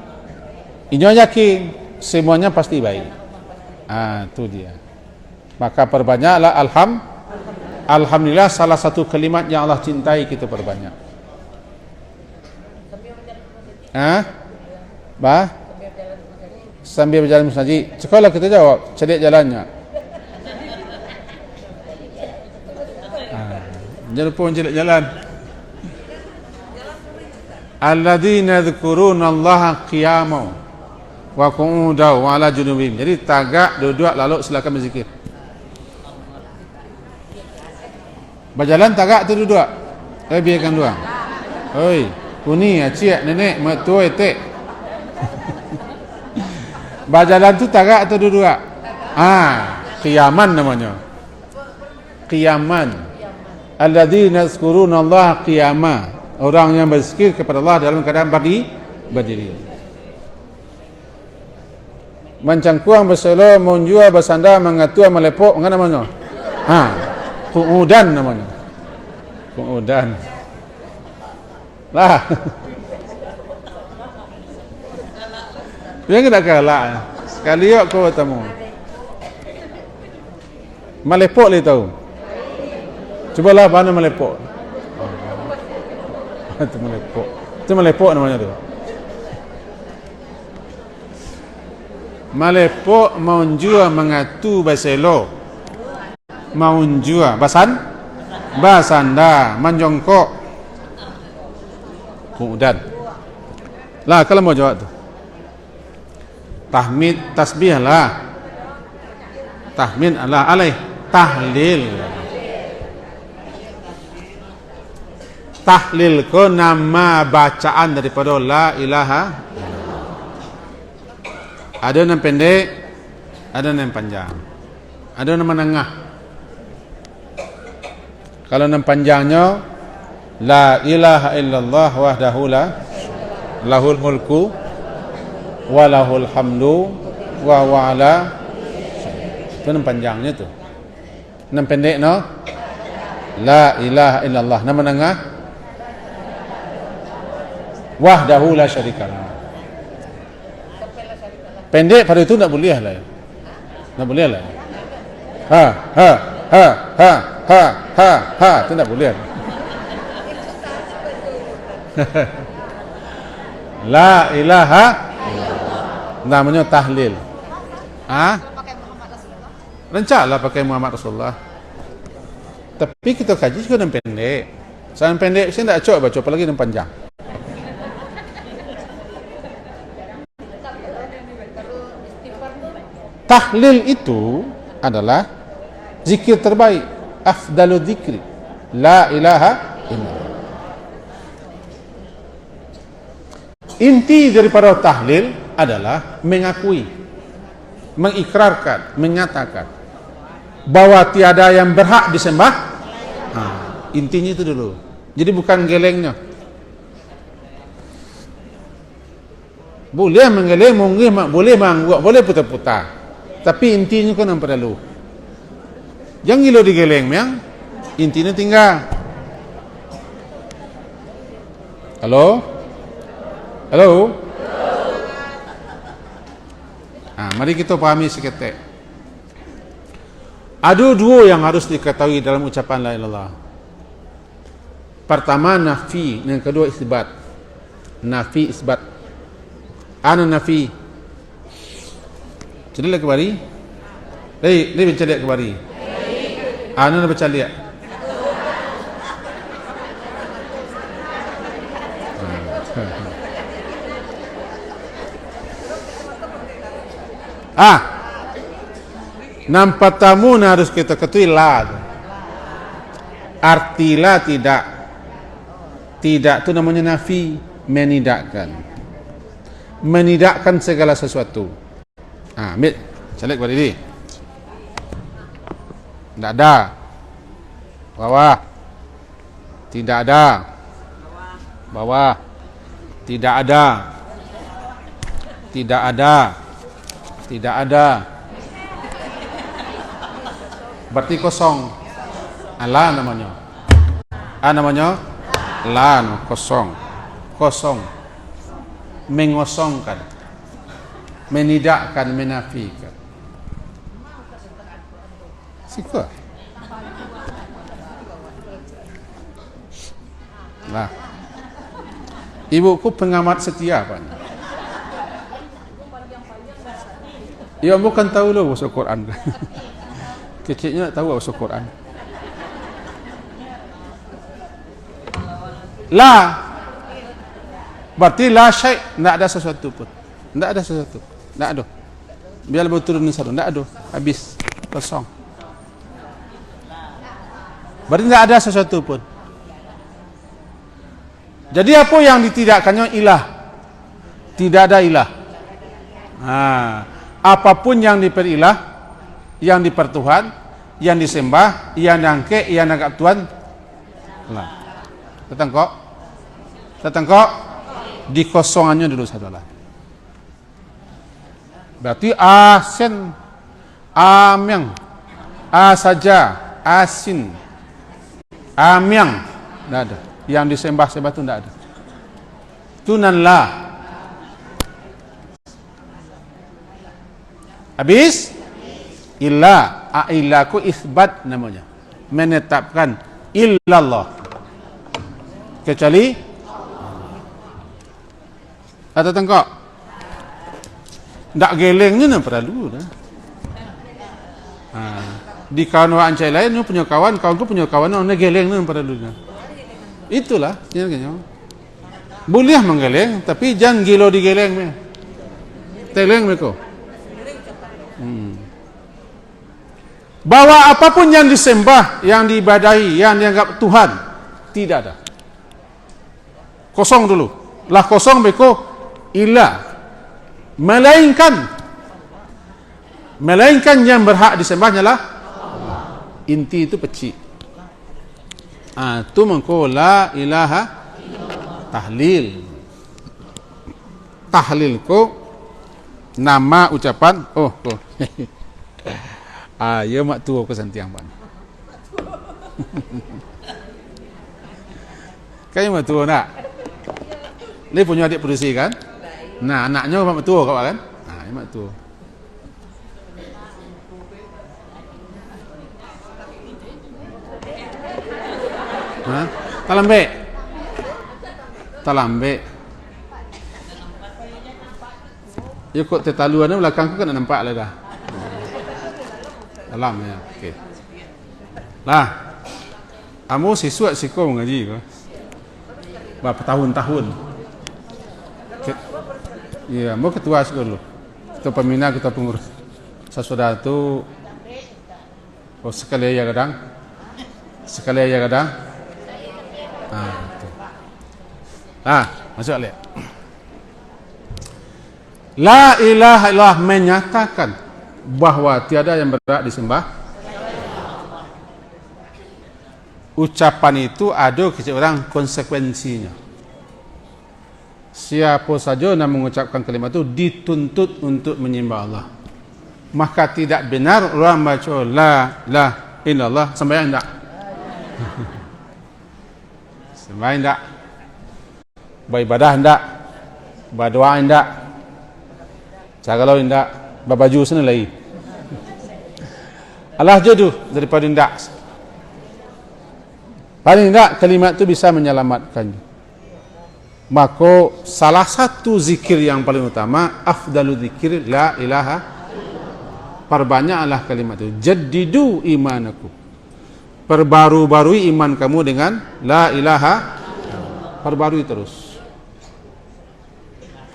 ini yakin semuanya pasti baik. Itu dia. Maka perbanyaklah alhamdulillah, salah satu kalimat yang Allah cintai kita perbanyak. Sambil berjalan musnadi. Sekolah kita jawab, cari jalannya. Jangan lupa mencari jalan. Alladzina yadhkuruna Allaha qiyaman wa qu'udan wa 'ala junubihim. Jadi tagak, duduk, lalu silakan berzikir. Berjalan tagak atau duduk? Biarkan dua. Oi, kuni, acik, nenek, mertua, etek. Berjalan tu tagak atau duduk? Qiyaman namanya. Qiyaman. Alladzina yadhkuruna Allaha qiyaman. Orang yang berzikir kepada Allah dalam keadaan berdiri. Mencangkuang, berselo, menjua, bersandar, mengatua, melepok, apa namanya? Qu'udan namanya. Qu'udan. Lah. Dia kena kalah. Sekali yuk kau bertemu. Melepok dia tahu. Cubalah mana melepok. Itu melepok. Itu melepok namanya tu. Melepok, menjua, mengatu, berselo. Maunjua, basanda, menjongkok, qu'udan. Lah, kalau mau jawab tu, tahmid, tasbih lah, tahmid Allah alaih, tahlil. Tahlil ko nama bacaan daripada la ilaha. Ada yang pendek, ada yang panjang, ada yang menengah. Kalau yang panjangnya, la ilaha illallah wahdahu la lahul mulku wa lahul hamdu wa huwa ala. Itu yang panjangnya tu. Yang pendek no, la ilaha illallah. Yang menengah, wahdahu la syarikalah. Pendek pada itu tak boleh lah. Tak boleh lah. Itu tak boleh. La ilaha namanya tahlil. Rencanalah pakai Muhammad Rasulullah. Tapi kita kaji juga yang pendek. Saya pendek saya tak cocok baca, apalagi yang panjang. Tahlil itu adalah zikir terbaik, afdalu dzikri, la ilaha illallah. Inti daripada tahlil adalah mengakui, mengikrarkan, menyatakan bahwa tiada yang berhak disembah. Intinya itu dulu. Jadi bukan gelengnya. Boleh menggeleng, boleh mengangguk, boleh putar-putar. Tapi intinya kan nampak dulu. Jangan gila digeleng, yang intinya tinggal. Halo? Halo? Mari kita pahami seketik. Ada dua yang harus diketahui dalam ucapan la ilaha illallah. Pertama nafi, yang kedua isbat. Nafi, isbat. Ana nafi. Jadi lagi kembali. Dia baca lihat kembali. Ana baca lihat. Nampak tamu harus kita ketahui la. Artilah tidak. Tidak itu namanya nafi, menidakkan. Menidakkan segala sesuatu. Ambil, calik kepada diri. Tidak ada. Bawah. Tidak ada. Bawah. Tidak ada. Tidak ada. Tidak ada. Berarti kosong. La namanya. Namanya la, kosong. Kosong. Mengosongkan. Menidakkan, menafikan. Sikap. Nah. Ibuku pengamat setia Pak. Ya bukan tahu loh bahasa Quran. Kecilnya tak tahu bahasa Quran. La berarti la syai', tidak ada sesuatu pun. Tidak ada sesuatu. Tidak ada. Biar betul ni satu, tidak ada. Habis kosong. Berarti tidak ada sesuatu pun. Jadi apa yang ditidakkannya? Ilah. Tidak ada ilah. Apapun yang diperilah, yang dipertuhan, yang disembah, yang diangkat, yang dianggap Tuhan, lah. Datang kok, dikosongannya dulu satu lah. Berarti asen, amyang, saja, asin, amyang, tidak ada. Yang disembah-sembah itu tidak ada. Tunanlah. Habis? Illa. Illaku isbat namanya. Menetapkan illallah. Kecuali atau tengkok. Tak gelengnya nak perlu dah. Di kawan ancai lain ni punya kawan ku punya kawan nak geleng ni perlu dah. Itulah sebenarnya. Boleh menggeleng tapi jangan gilo digeleng me. Teleng mereka. Bahwa apapun yang disembah, yang diibadahi, yang dianggap Tuhan, tidak ada. Kosong dulu. Lah kosong beko ilah. Melainkan yang berhak disembahnya lah inti itu peci. Itu mengko la ilaha tahlil. Tahlil ko nama ucapan ya mak tua ko santiang ban. Kayak mak tua nak. Ni punya adik produksi kan? Nah, anaknya mak tua kau kan? Mak tua. Talambe. Ya kok tetaluan belakang aku kan nampak lah dah. Dalam ya. Okey. Lah. Kamu siswa siko mengaji ke? Berapa tahun-tahun? Ya, mau ketua sekolah dulu. Ketua pembina, ketua pengurus. Sesudah itu sekali aja kadang. Masuk lihat. La ilaha illallah menyatakan bahwa tiada yang berhak disembah. Ucapan itu ada orang konsekuensinya. Siapa saja yang mengucapkan kalimat itu dituntut untuk menyembah Allah. Maka tidak benar orang baca la ilaha illallah sembahyang tak? Sembahyang tak? Beribadah tak? Berdoa tak? Cara lain tak? Berbaju sana lagi. Allah jodoh daripada tak. Paling tak kalimat itu bisa menyelamatkannya. Maka salah satu zikir yang paling utama, afdalu zikir la ilaha. Perbanyaklah kalimat itu. Jaddidu imanakum. Perbaru-barui iman kamu dengan la ilaha. Perbarui terus.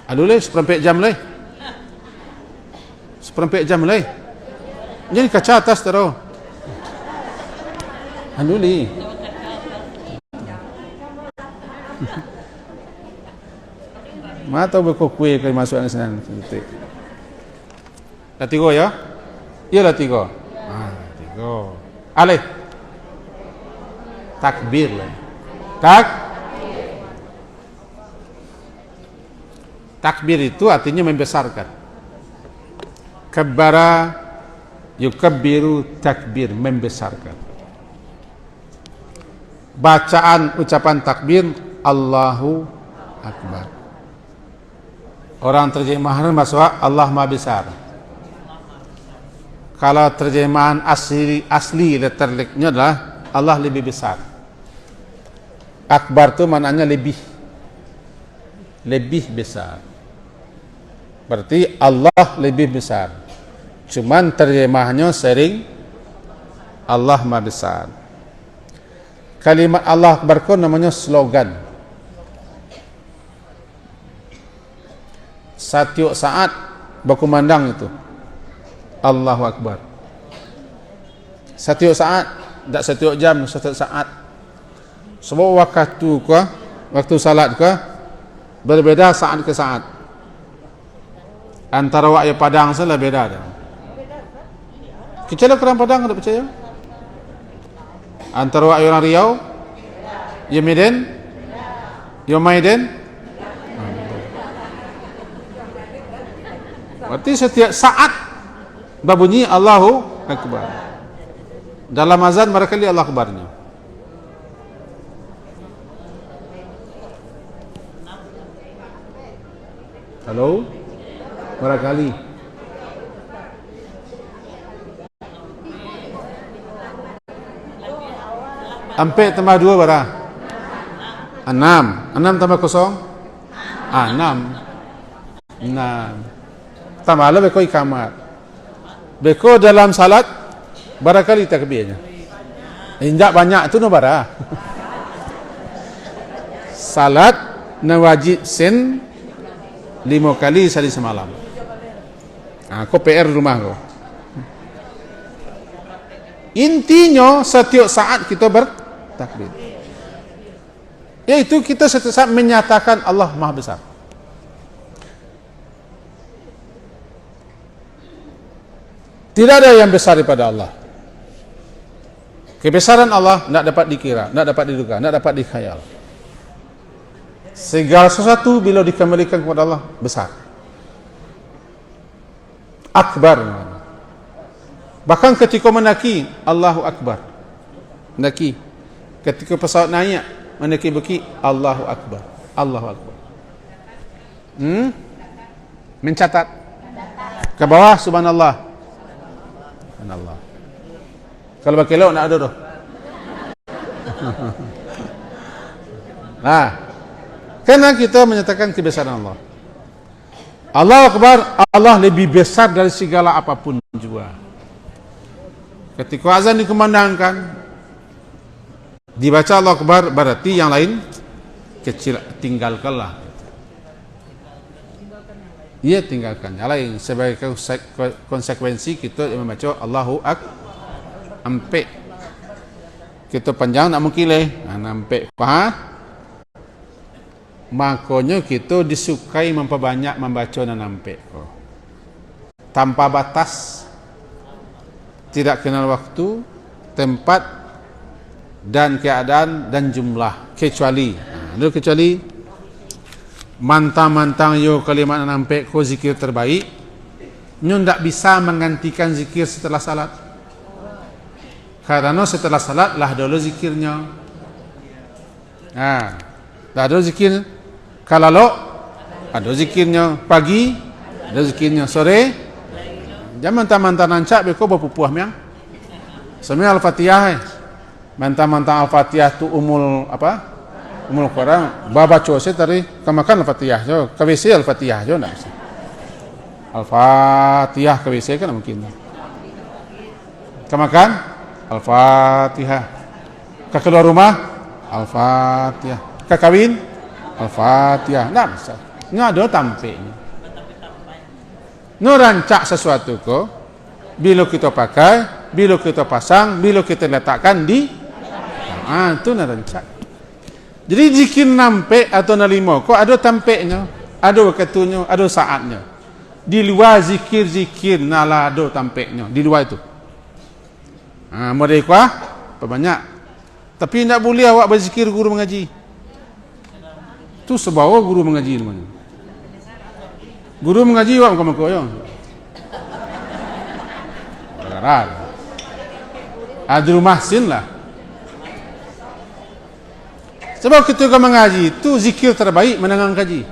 Aduh leh, seperempat jam leh. Seperempat jam leh. Jadi kaca atas terus. Aduh leh. Mata berkukui ke masuk sana. Dah 3 ya? Iyalah 3. Ah, 3. Alih. Takbir lah. Takbir itu artinya membesarkan. Kabbara yukabbiru takbir, membesarkan. Bacaan ucapan takbir Allahu Akbar. Orang terjemahan bahasa Allah Maha Besar. Kalau terjemahan asli letterliknya adalah Allah lebih besar. Akbar itu maknanya lebih besar. Berarti Allah lebih besar. Cuman terjemahannya sering Allah Maha Besar. Kalimat Allah Akbar itu namanya slogan. Setiap saat berkumandang itu Allahu Akbar. Setiap saat, tak setiap jam, setiap saat. Sebab waktu salat ke berbeda saat ke saat. Antara waktu Padang salah beda dah. Kecuali orang Padang ada percaya? Antara waktu orang Riau, ya Medan, ya Medan. Berarti setiap saat berbunyi Allahu Akbar. Dalam azan barangkali Allah Akbarnya. Halo? Barangkali. Ampe tambah 2 berapa? 6. 6 tambah 0? 6. 6. Tambah lah beko ikamat. Beko dalam salat barangkali takbirnya. Injak banyak tu no bara. Salat na wajib sen 5 kali sehari semalam. Kau PR rumah kau. Intinya setiap saat kita bertakbir. Yaitu kita setiap saat menyatakan Allah Maha Besar. Tidak ada yang besar daripada Allah. Kebesaran Allah tidak dapat dikira, tidak dapat diduga, tidak dapat dikhayal. Segala sesuatu bila dikembalikan kepada Allah besar. Akbar. Bahkan ketika menaki Allahu Akbar. Menaki. Ketika pesawat naik menaki beki Allahu Akbar. Allahu Akbar. Mencatat. Ke bawah subhanallah. Allah. Kalau pakai lauk nak ada tu. Nah, karena kita menyatakan kebesaran Allah. Allah Akbar, Allah lebih besar dari segala apapun juga. Ketika azan dikumandangkan, dibaca Allah Akbar, berarti yang lain kecil, tinggalkanlah. Ia tinggalkan yang lain. Sebagai konsekuensi kita membaca Allahu Akbar ampe. Kita panjang nak mengkilih ampe makanya kita disukai memperbanyak membaca dan ampe tanpa batas, tidak kenal waktu, tempat dan keadaan dan jumlah, kecuali mantang-mantang yo kalimat nampak ko zikir terbaik nyo ndak bisa menggantikan zikir setelah salat, karena setelah salat lah dulu zikirnya. Dah ada zikir kalau ada zikirnya pagi, ada zikirnya sore. Jangan mantang-mantang nancak beko berpupuh miang semua Al-Fatihah. Mantang-mantang Al-Fatihah tu umul Quran baba chose tadi kamakan Al-Fatihah jo KWC Al-Fatihah jo ndak bisa. Al-Fatihah KWC kan mungkin. Kamakan Al-Fatihah. Ke keluar rumah Al-Fatihah. Ke kawin Al-Fatihah. Ndak bisa. Ngado tampeknya. No rancak sesuatu ko bila kita pakai, bila kita pasang, bila kita letakkan di itu na rancak. Jadi zikir nampe atau nalimo kok ada tampeknya. ada waktunya, ada saatnya. Di luar zikir-zikir nala ada tampeknya, di luar itu. Mereka banyak. Tapi tidak boleh awak berzikir guru mengaji. Tu sebawa guru mengaji namanya. Guru mengaji awak bukan makanya. Benar. Adru mahsin lah. Sebab ketika mengaji itu zikir terbaik menangang kaji.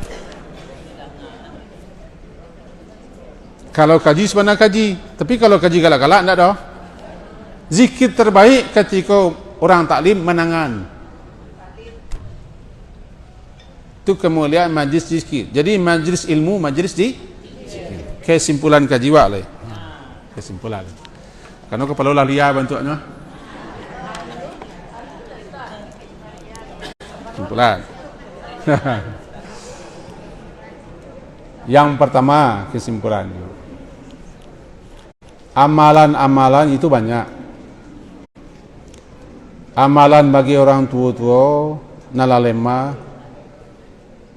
Kalau kaji sebenarnya kaji, tapi kalau kaji galak-galak tidak dah. Zikir terbaik ketika orang taklim menangan. Itu kemuliaan majlis zikir. Jadi majlis ilmu, majlis di zikir. Kesimpulan kaji wak lah. Kesimpulan. Karena kepala lah liar bentuknya. Kesimpulan. Yang pertama kesimpulan. Amalan-amalan itu banyak. Amalan bagi orang tua-tua, nala lemah,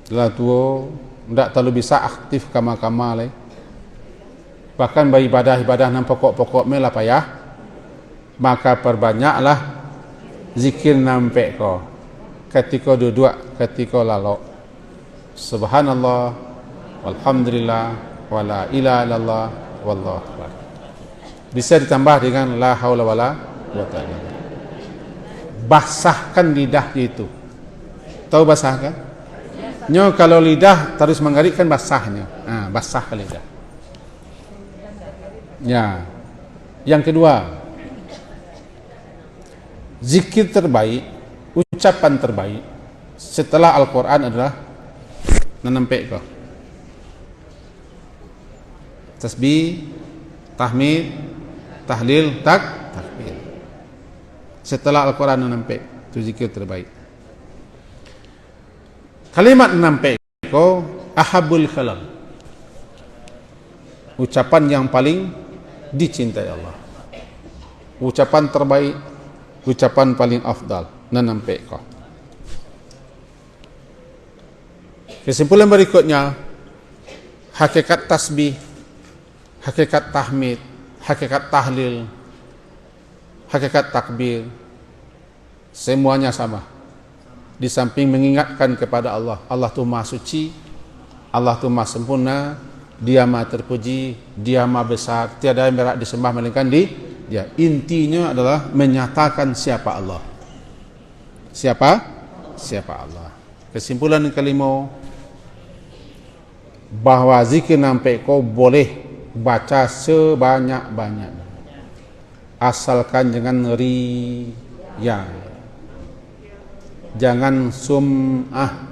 nala tua, tidak terlalu bisa aktif kama-kama leh. Bahkan bagi ibadah-ibadah nan pokok-pokok melah payah, maka perbanyaklah zikir nampak ko. Ketika duduk, ketika lalok. Subhanallah, walhamdulillah, wala ilaha illallah, wallahu akbar. Bisa ditambah dengan la haula wala quwwata illa billah. Basahkan lidah itu. Tahu basahkan? Nyo kalau lidah terus mengarik kan basahnya. Basahkan lidah. Ya. Yang kedua, zikir terbaik, ucapan terbaik setelah Al-Quran adalah menempek kau. Tasbih, tahmid, tahlil, takbir. Setelah Al-Quran menempek, itu zikir terbaik. Kalimat menempek kau ahabul kalam. Ucapan yang paling dicintai Allah. Ucapan terbaik, ucapan paling afdal, menempek kau. Kesimpulan berikutnya, hakikat tasbih, hakikat tahmid, hakikat tahlil, hakikat takbir, semuanya sama. Di samping mengingatkan kepada Allah. Allah itu maha suci, Allah itu maha sempurna, Dia maha terpuji, Dia maha besar, tiada yang berhak disembah melainkan Dia. Intinya adalah menyatakan siapa Allah. Siapa Allah. Kesimpulan yang kelima, bahwa zikir nampak kau boleh baca sebanyak-banyaknya, asalkan jangan riya, jangan sum'ah.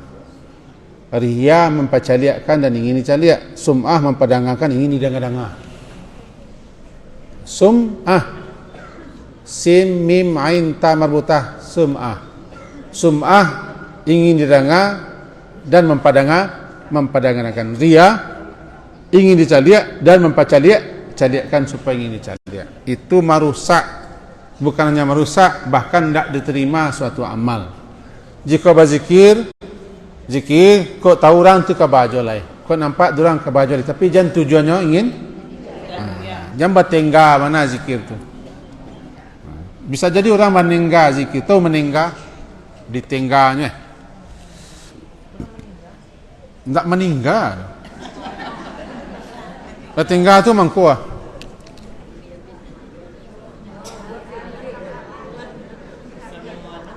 Riya mempacaliakan dan ingin dicaliak, sum'ah mempadangkan ingin didengar-dengar. Sum'ah, sim mim ain ta marbutah, sum'ah. Sum'ah ingin didengar dan mempadangkan. Riya ingin dicaliak dan caliakkan supaya ingin dicaliak. Itu merusak, bukan hanya merusak, bahkan tidak diterima suatu amal. Jika berzikir, zikir, kau tahu orang tu ke baju lai, kau nampak orang ke baju lai, tapi jangan tujuannya ingin, jangan bertengah mana zikir tu. Bisa jadi orang menengah zikir, tahu menengah di tenggahnya, tidak meninggal. Bertengah tu mangkuah.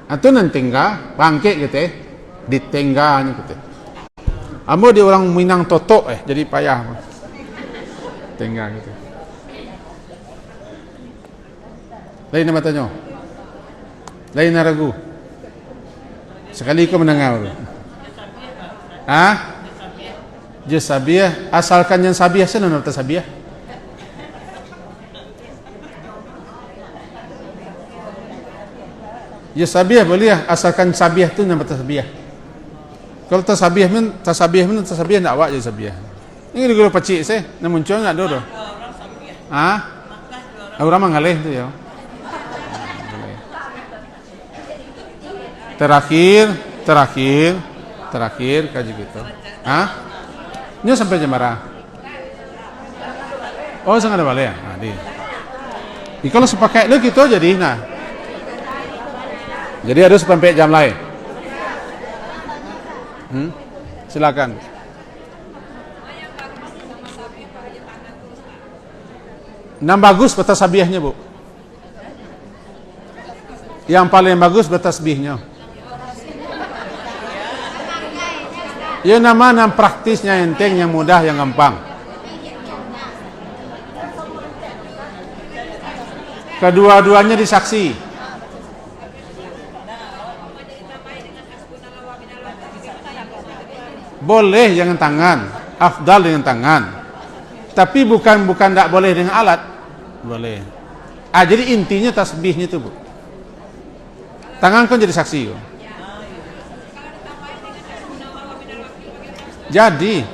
Atau nan tenggah, bangkit gitu di tenggahnya gitu. Amo dia orang Minang totok jadi payah. Tenggah gitu. Lain nama tanya. Lain ragu. Sekali kau mendengar. Je sabiah, asalkan yang sabiah sana nafta sabiah. Je sabiah boleh asalkan sabiah tu nafta sabiah. Kalau tasabiah tak awak je sabiah. Ini guru pacik saya, nak muncul enggak dulu. Orang mengalih tu ya. Terakhir kaji gitu. Nyo sampai Jemara. Oh, sangat ada balik ya. Nah, kalau sepakai lu gitu jadi nah. Jadi harus sampai jam lain. Silakan. Yang bagus bertasbihnya, Bu. Yang paling bagus bertasbihnya. Ya nama praktisnya enteng, yang mudah, yang gampang. Kedua-duanya disaksi. Boleh dengan tangan, afdal dengan tangan. Tapi bukan tak boleh dengan alat. Boleh. Jadi intinya tasbihnya itu, Bu. Tangan kan jadi saksi. Jadi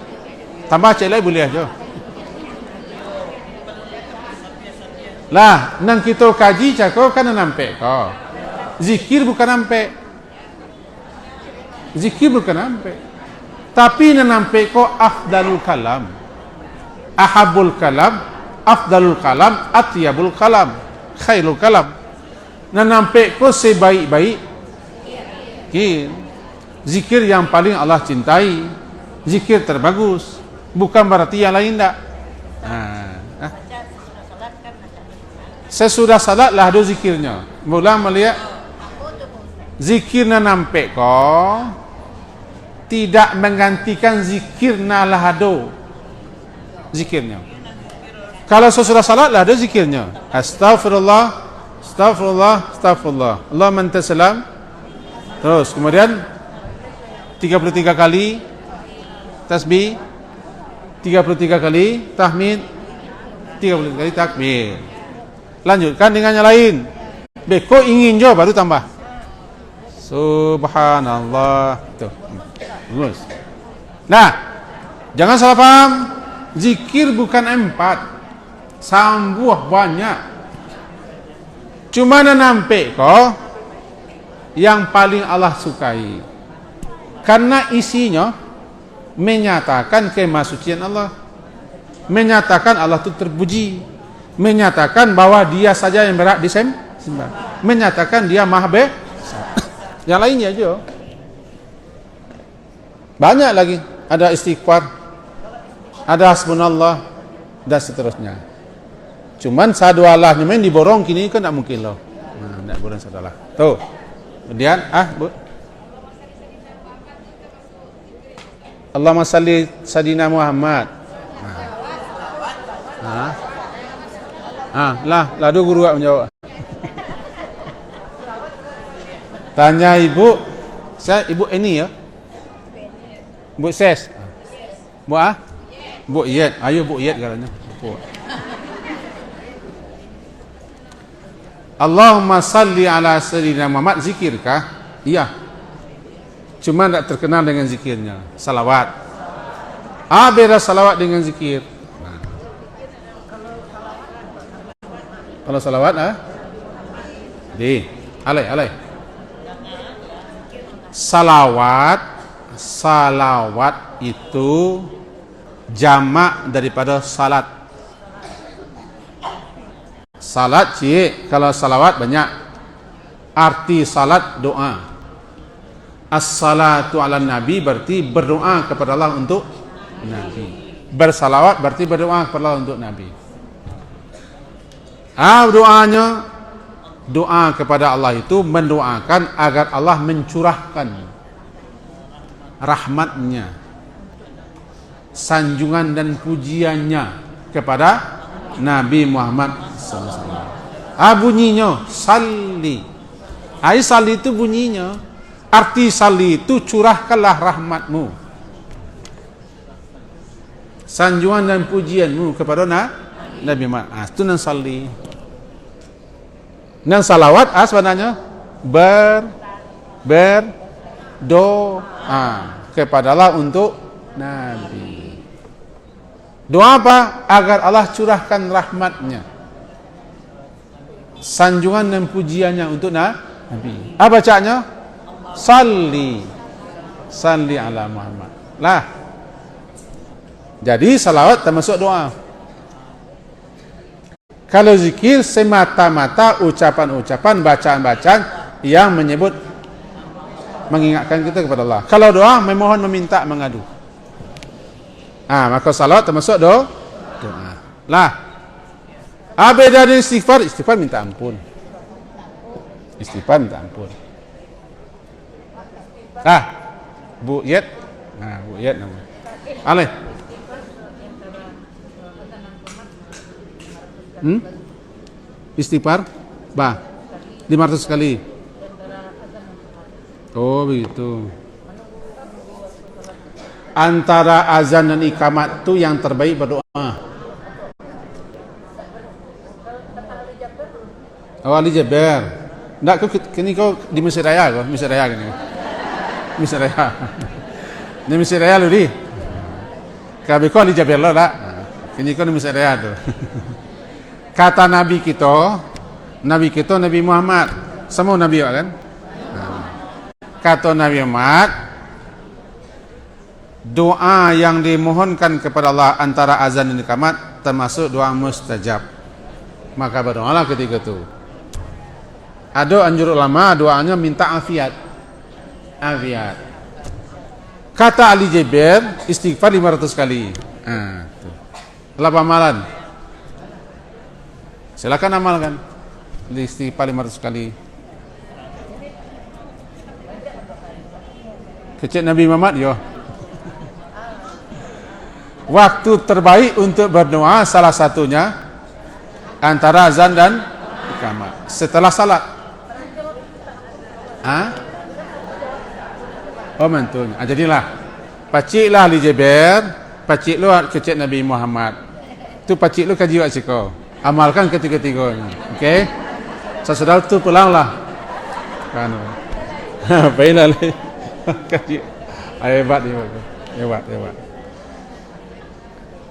tambah cek lagi boleh aja. Lah, nang kita kaji cako kan nampak kau. Zikir bukan nampak. Zikir bukan nampak. Tapi nampak kau afdalul kalam. Ahabul kalam, afdalul kalam, atyabul kalam, khairul kalam. Nampak kau sebaik-baik zikir yang paling Allah cintai, zikir terbagus, bukan berarti yang lain tak. Sesudah salat lah ada zikirnya. Mula melihat zikir nampak kau tidak menggantikan zikir lahado zikirnya. Kalau sesudah salat lah ada zikirnya. Astaghfirullah, astaghfirullah, astaghfirullah. Allahumma anta salam. Terus kemudian 33 kali tasbih, 33 kali tahmid, 33 kali takbir. Lanjutkan dengan yang lain. Beko ingin jo baru tambah. Subhanallah. Tuh. Bagus. Nah, jangan salah paham. Zikir bukan 4. Sambuh banyak. Cuma nampak kok yang paling Allah sukai. Karena isinya menyatakan kemasucian Allah. Menyatakan Allah itu terpuji. Menyatakan bahwa dia saja yang berhak disembah. Menyatakan dia maha besar. Yang lainnya aja. Banyak lagi. Ada istighfar, ada hasbunallah, dan seterusnya. Cuman sadu Allah main diborong kini kan tak mungkin loh. Tak boleh sadu Allah. Tuh. Kemudian Bu. Allahumma salli sadina Muhammad. Lalu guru menjawab. Tanya ibu, saya ibu ini ya. Bu Ses. Bu Bu Iyad. Ayo Bu Iyad katanya. Allahumma salli ala sayyidina Muhammad, zikirkah? Iya. Cuma tak terkenal dengan zikirnya. Salawat. Beda salawat dengan zikir. Kalau salawat alai. Salawat itu jamak daripada salat. Salat kalau salawat banyak. Arti salat doa. As-salatu ala nabi berarti berdoa kepada Allah untuk Nabi. Bersalawat berarti berdoa kepada Allah untuk Nabi. Doanya, doa kepada Allah itu mendoakan agar Allah mencurahkan rahmatnya, sanjungan dan pujiannya kepada Nabi Muhammad SAW. Bunyinya salli. Salli itu bunyinya. Arti salli itu curahkanlah rahmatmu, sanjungan dan pujianmu kepada Nabi Muhammad. Itu nan salli. Nan salawat sebenarnya berdoa kepada Allah untuk Nabi. Doa apa? Agar Allah curahkan rahmatnya, sanjungan dan pujiannya untuk Nabi. Bacanya salli ala Muhammad. Jadi salawat termasuk doa. Kalau zikir semata-mata ucapan-ucapan, bacaan-bacaan yang menyebut mengingatkan kita kepada Allah. Kalau doa memohon, meminta, mengadu. Maka salawat termasuk doa. Lah. Beda dengan istighfar. Istighfar minta ampun. Istighfar minta ampun. Bu Yet. Bu Yet nama. Aleh. Istighfar 500 kali. Oh begitu. Antara azan dan iqamat tu yang terbaik berdoa. Ali Jaber. Ndak kini kau di Mesir Raya kau, Mesir Raya kini. Mesir Raya. Ni Mesir Raya lu di. Kabe kau Ali Jaber lo dak. Kini kau di Mesir Raya tu. Kata Nabi kita Nabi Muhammad, semua Nabi kan? Kata Nabi Muhammad, doa yang dimohonkan kepada Allah antara azan dan iqamat termasuk doa mustajab. Maka berdoalah ketika itu. Ada anjur ulama doanya minta afiat. Kata Ali Jaber, istighfar 500 kali. Apa amalan? Silakan amalkan. Istighfar 500 kali. Kecil Nabi Muhammad yo. Waktu terbaik untuk berdoa salah satunya antara azan dan iqamah. Setelah salat. Oh mantun. Jadilah. Paciklah Ali Jaber, pacik lu kecil Nabi Muhammad. Tu pacik lu kaji wak siko. Amalkan ketiga-tiganya. Okey. Sesudah tu pulanglah. Kan. Baiklah. Kaji. Hebat.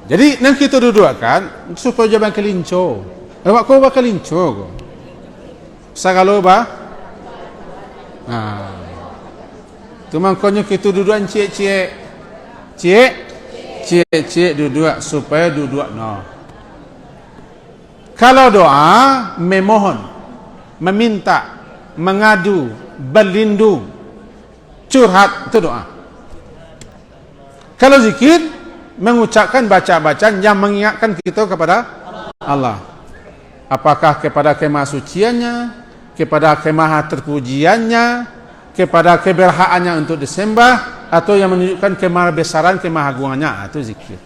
Jadi nang kita dudukkan supaya jangan kelinco. Awak kau bakal kelinco ko. Sagalo ba? Tu mangkonyo kita dudukan cie-cie. Cie duduk supaya duduk no. Kalau doa memohon, meminta, mengadu, berlindung, curhat, itu doa. Kalau zikir, mengucapkan bacaan yang mengingatkan kita kepada Allah. Apakah kepada kemah suciannya, kepada kemah terpujiannya, kepada keberhaannya untuk disembah, atau yang menunjukkan kemah besaran, kemah agungannya, itu zikir.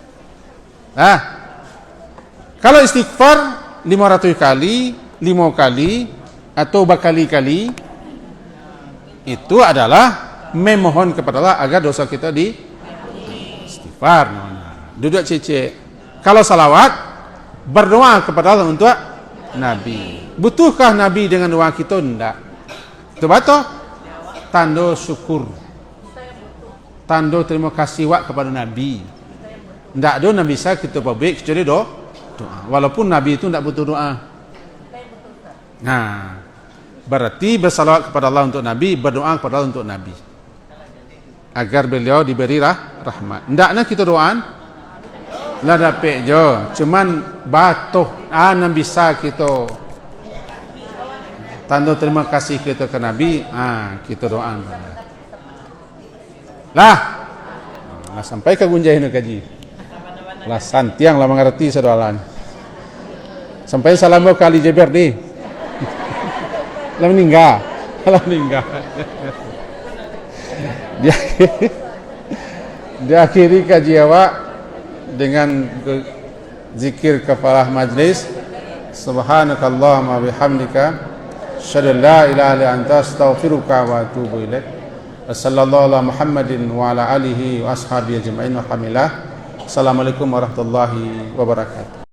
Kalau istighfar 500 kali, 5 kali, atau berkali-kali, itu adalah memohon kepada Allah agar dosa kita di istighfar. Duduk cecek. Kalau salawat, berdoa kepada Allah untuk Nabi. Butuhkah Nabi dengan doa kita? Tidak. Itu betul. Tanda syukur. Tanda terima kasih wak kepada Nabi. Tidak ada Nabi bisa kita publik kecuali doa. Walaupun Nabi itu tidak butuh doa. Berarti bersalawat kepada Allah untuk Nabi, berdoa kepada Allah untuk Nabi, agar beliau diberi rahmat. Tidaknya kita doaan, lah dapat je. Cuman batuh, yang bisa kita tanda terima kasih kita ke Nabi, kita doaan. Lah sampai ke gunjai nak kaji. Lah santiang lah mengerti sedoalan. Sampai salam kali Jaber ni. Lah meninggal. Dia akhiri kaji awak dengan zikir kafarah majlis. Subhanakallahumma bihamdika asyhadu an la ilaha illa anta astaghfiruka wa atubu ilaik. Wassallallahu ala Muhammadin wa ala alihi wa ashabihi ajma'in wa hamillah. Assalamualaikum warahmatullahi wabarakatuh.